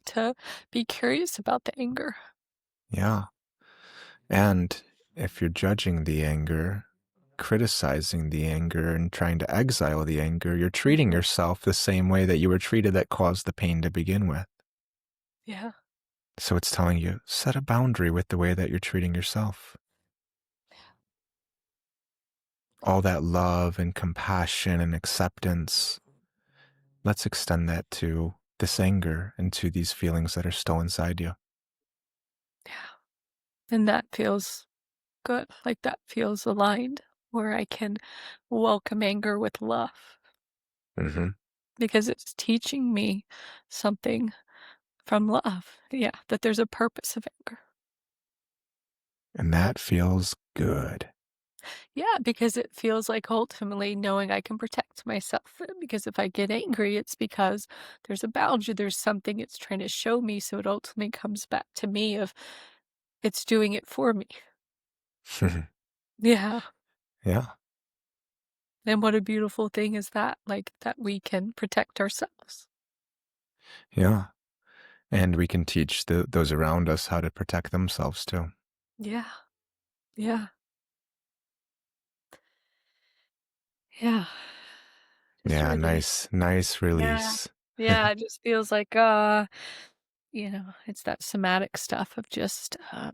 to be curious about the anger. Yeah. And if you're judging the anger, criticizing the anger, and trying to exile the anger, you're treating Mhm. yourself the same way that you were treated that caused the pain to begin with. Yeah. So it's telling you, set a boundary with the way that you're treating yourself. All that love and compassion and acceptance, let's extend that to this anger and to these feelings that are still inside you. Yeah. And that feels good. Like, that feels aligned where I can welcome anger with love Hmm. because it's teaching me something from love. Yeah, that there's a purpose of anger. And that feels good. Yeah, because it feels like ultimately knowing I can protect myself. Because if I get angry, it's because there's a boundary, there's something it's trying to show me. So it ultimately comes back to me of it's doing it for me. Yeah. Yeah. And what a beautiful thing is that, like that we can protect ourselves. Yeah. And we can teach those around us how to protect themselves too. Yeah. Yeah. Yeah. Just Yeah, really. nice, nice Yeah. release. Yeah. It just feels like it's that somatic stuff of just, I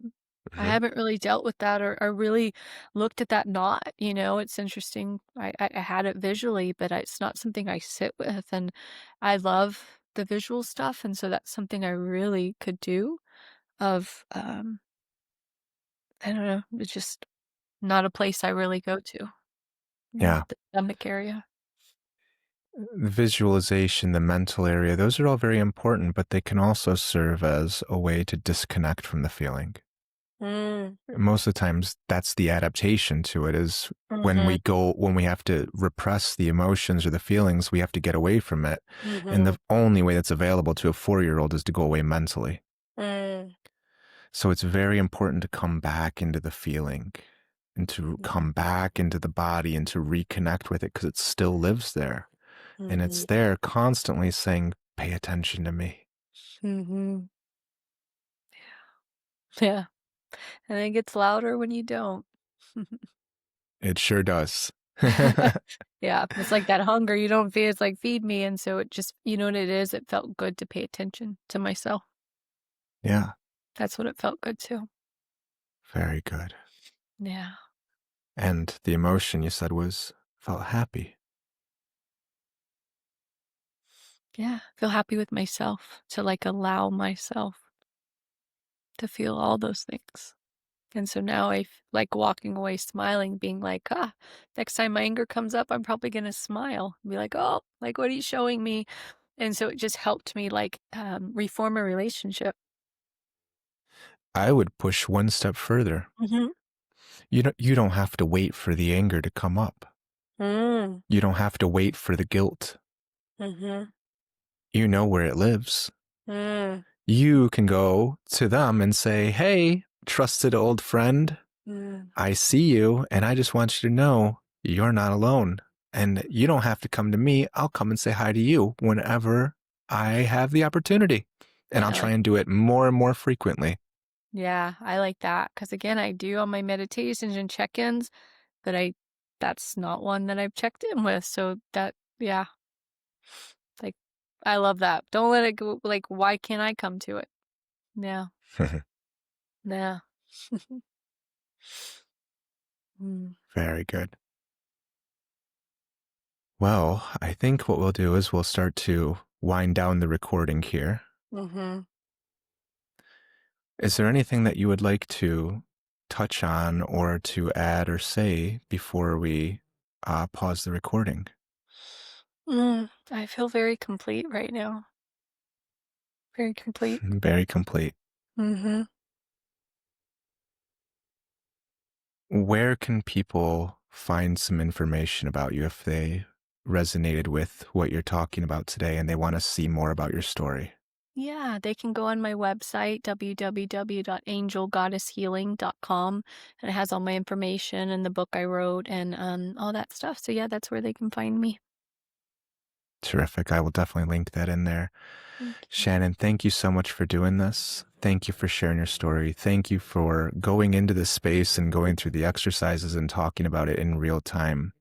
Mhm. haven't really dealt with that or really looked at that knot, it's interesting. I had it visually, but it's not something I sit with, and I love the visual stuff, and so that's something I really could do of, I don't know, it's just not a place I really go to, Yeah. the stomach area. The visualization, the mental area, those are all very important, but they can also serve as a way to disconnect from the feeling. Mm, Most of the times, that's the adaptation to it is mhm, when we have to repress the emotions or the feelings, we have to get away from it. And mhm, the only way that's available to a 4-year-old is to go away mentally. mm, So it's very important to come back into the feeling and to yeah, come back into the body and to reconnect with it because it still lives there. And it's mhm, there constantly saying, pay attention to me. mhm, yeah, and it gets louder when you don't. It sure does. Yeah, it's like that hunger you don't feed, it's like, "Feed me," and so it just what it is? It felt good to pay attention to myself. Yeah, That's what it felt good to. very good. Yeah. And the emotion you said was felt happy. Yeah, feel happy with myself to, like, allow myself to feel all those things. And so now like, walking away smiling, being like, "Ah, next time my anger comes up, I'm probably gonna smile." Be like, "Oh, like, what are you showing me?" And so it just helped me, like, reform a relationship. I would push one step further. Mhm. You don't have to wait for the anger to come up. Mm. You don't have to wait for the guilt. Mhm. You know where it lives. Mm. You can go to them and say, "Hey, trusted old friend, Mm. I see you, and I just want you to know you're not alone. And you don't have to come to me. I'll come and say hi to you whenever I have the opportunity. And I'll I try like and do it more and more frequently." Yeah, I like that because again, I do on my meditations and check-ins, but that's not one that I've checked in with, so yeah, like, I love that. Don't let it go like, why can't I come to it? Yeah, yeah. Mm, Very good. Well, I think what we'll do is we'll start to wind down the recording here. mhm. Is there anything that you would like to touch on or to add or say before we pause the recording? I feel very complete right now. Very complete. Very complete. Mhm. Where can people find some information about you if they resonated with what you're talking about today and they want to see more about your story? Yeah, they can go on my website, www.angelgoddesshealing.com, and it has all my information and the book I wrote and all that stuff. So, yeah, that's where they can find me. Terrific. I will definitely link that in there. Thank you. Shannon, thank you so much for doing this. Thank you for sharing your story. Thank you for going into this space and going through the exercises and talking about it in real time.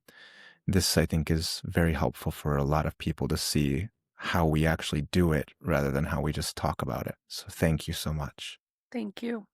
This, I think, is very helpful for a lot of people to see how we actually do it rather than how we just talk about it. So thank you so much. Thank you.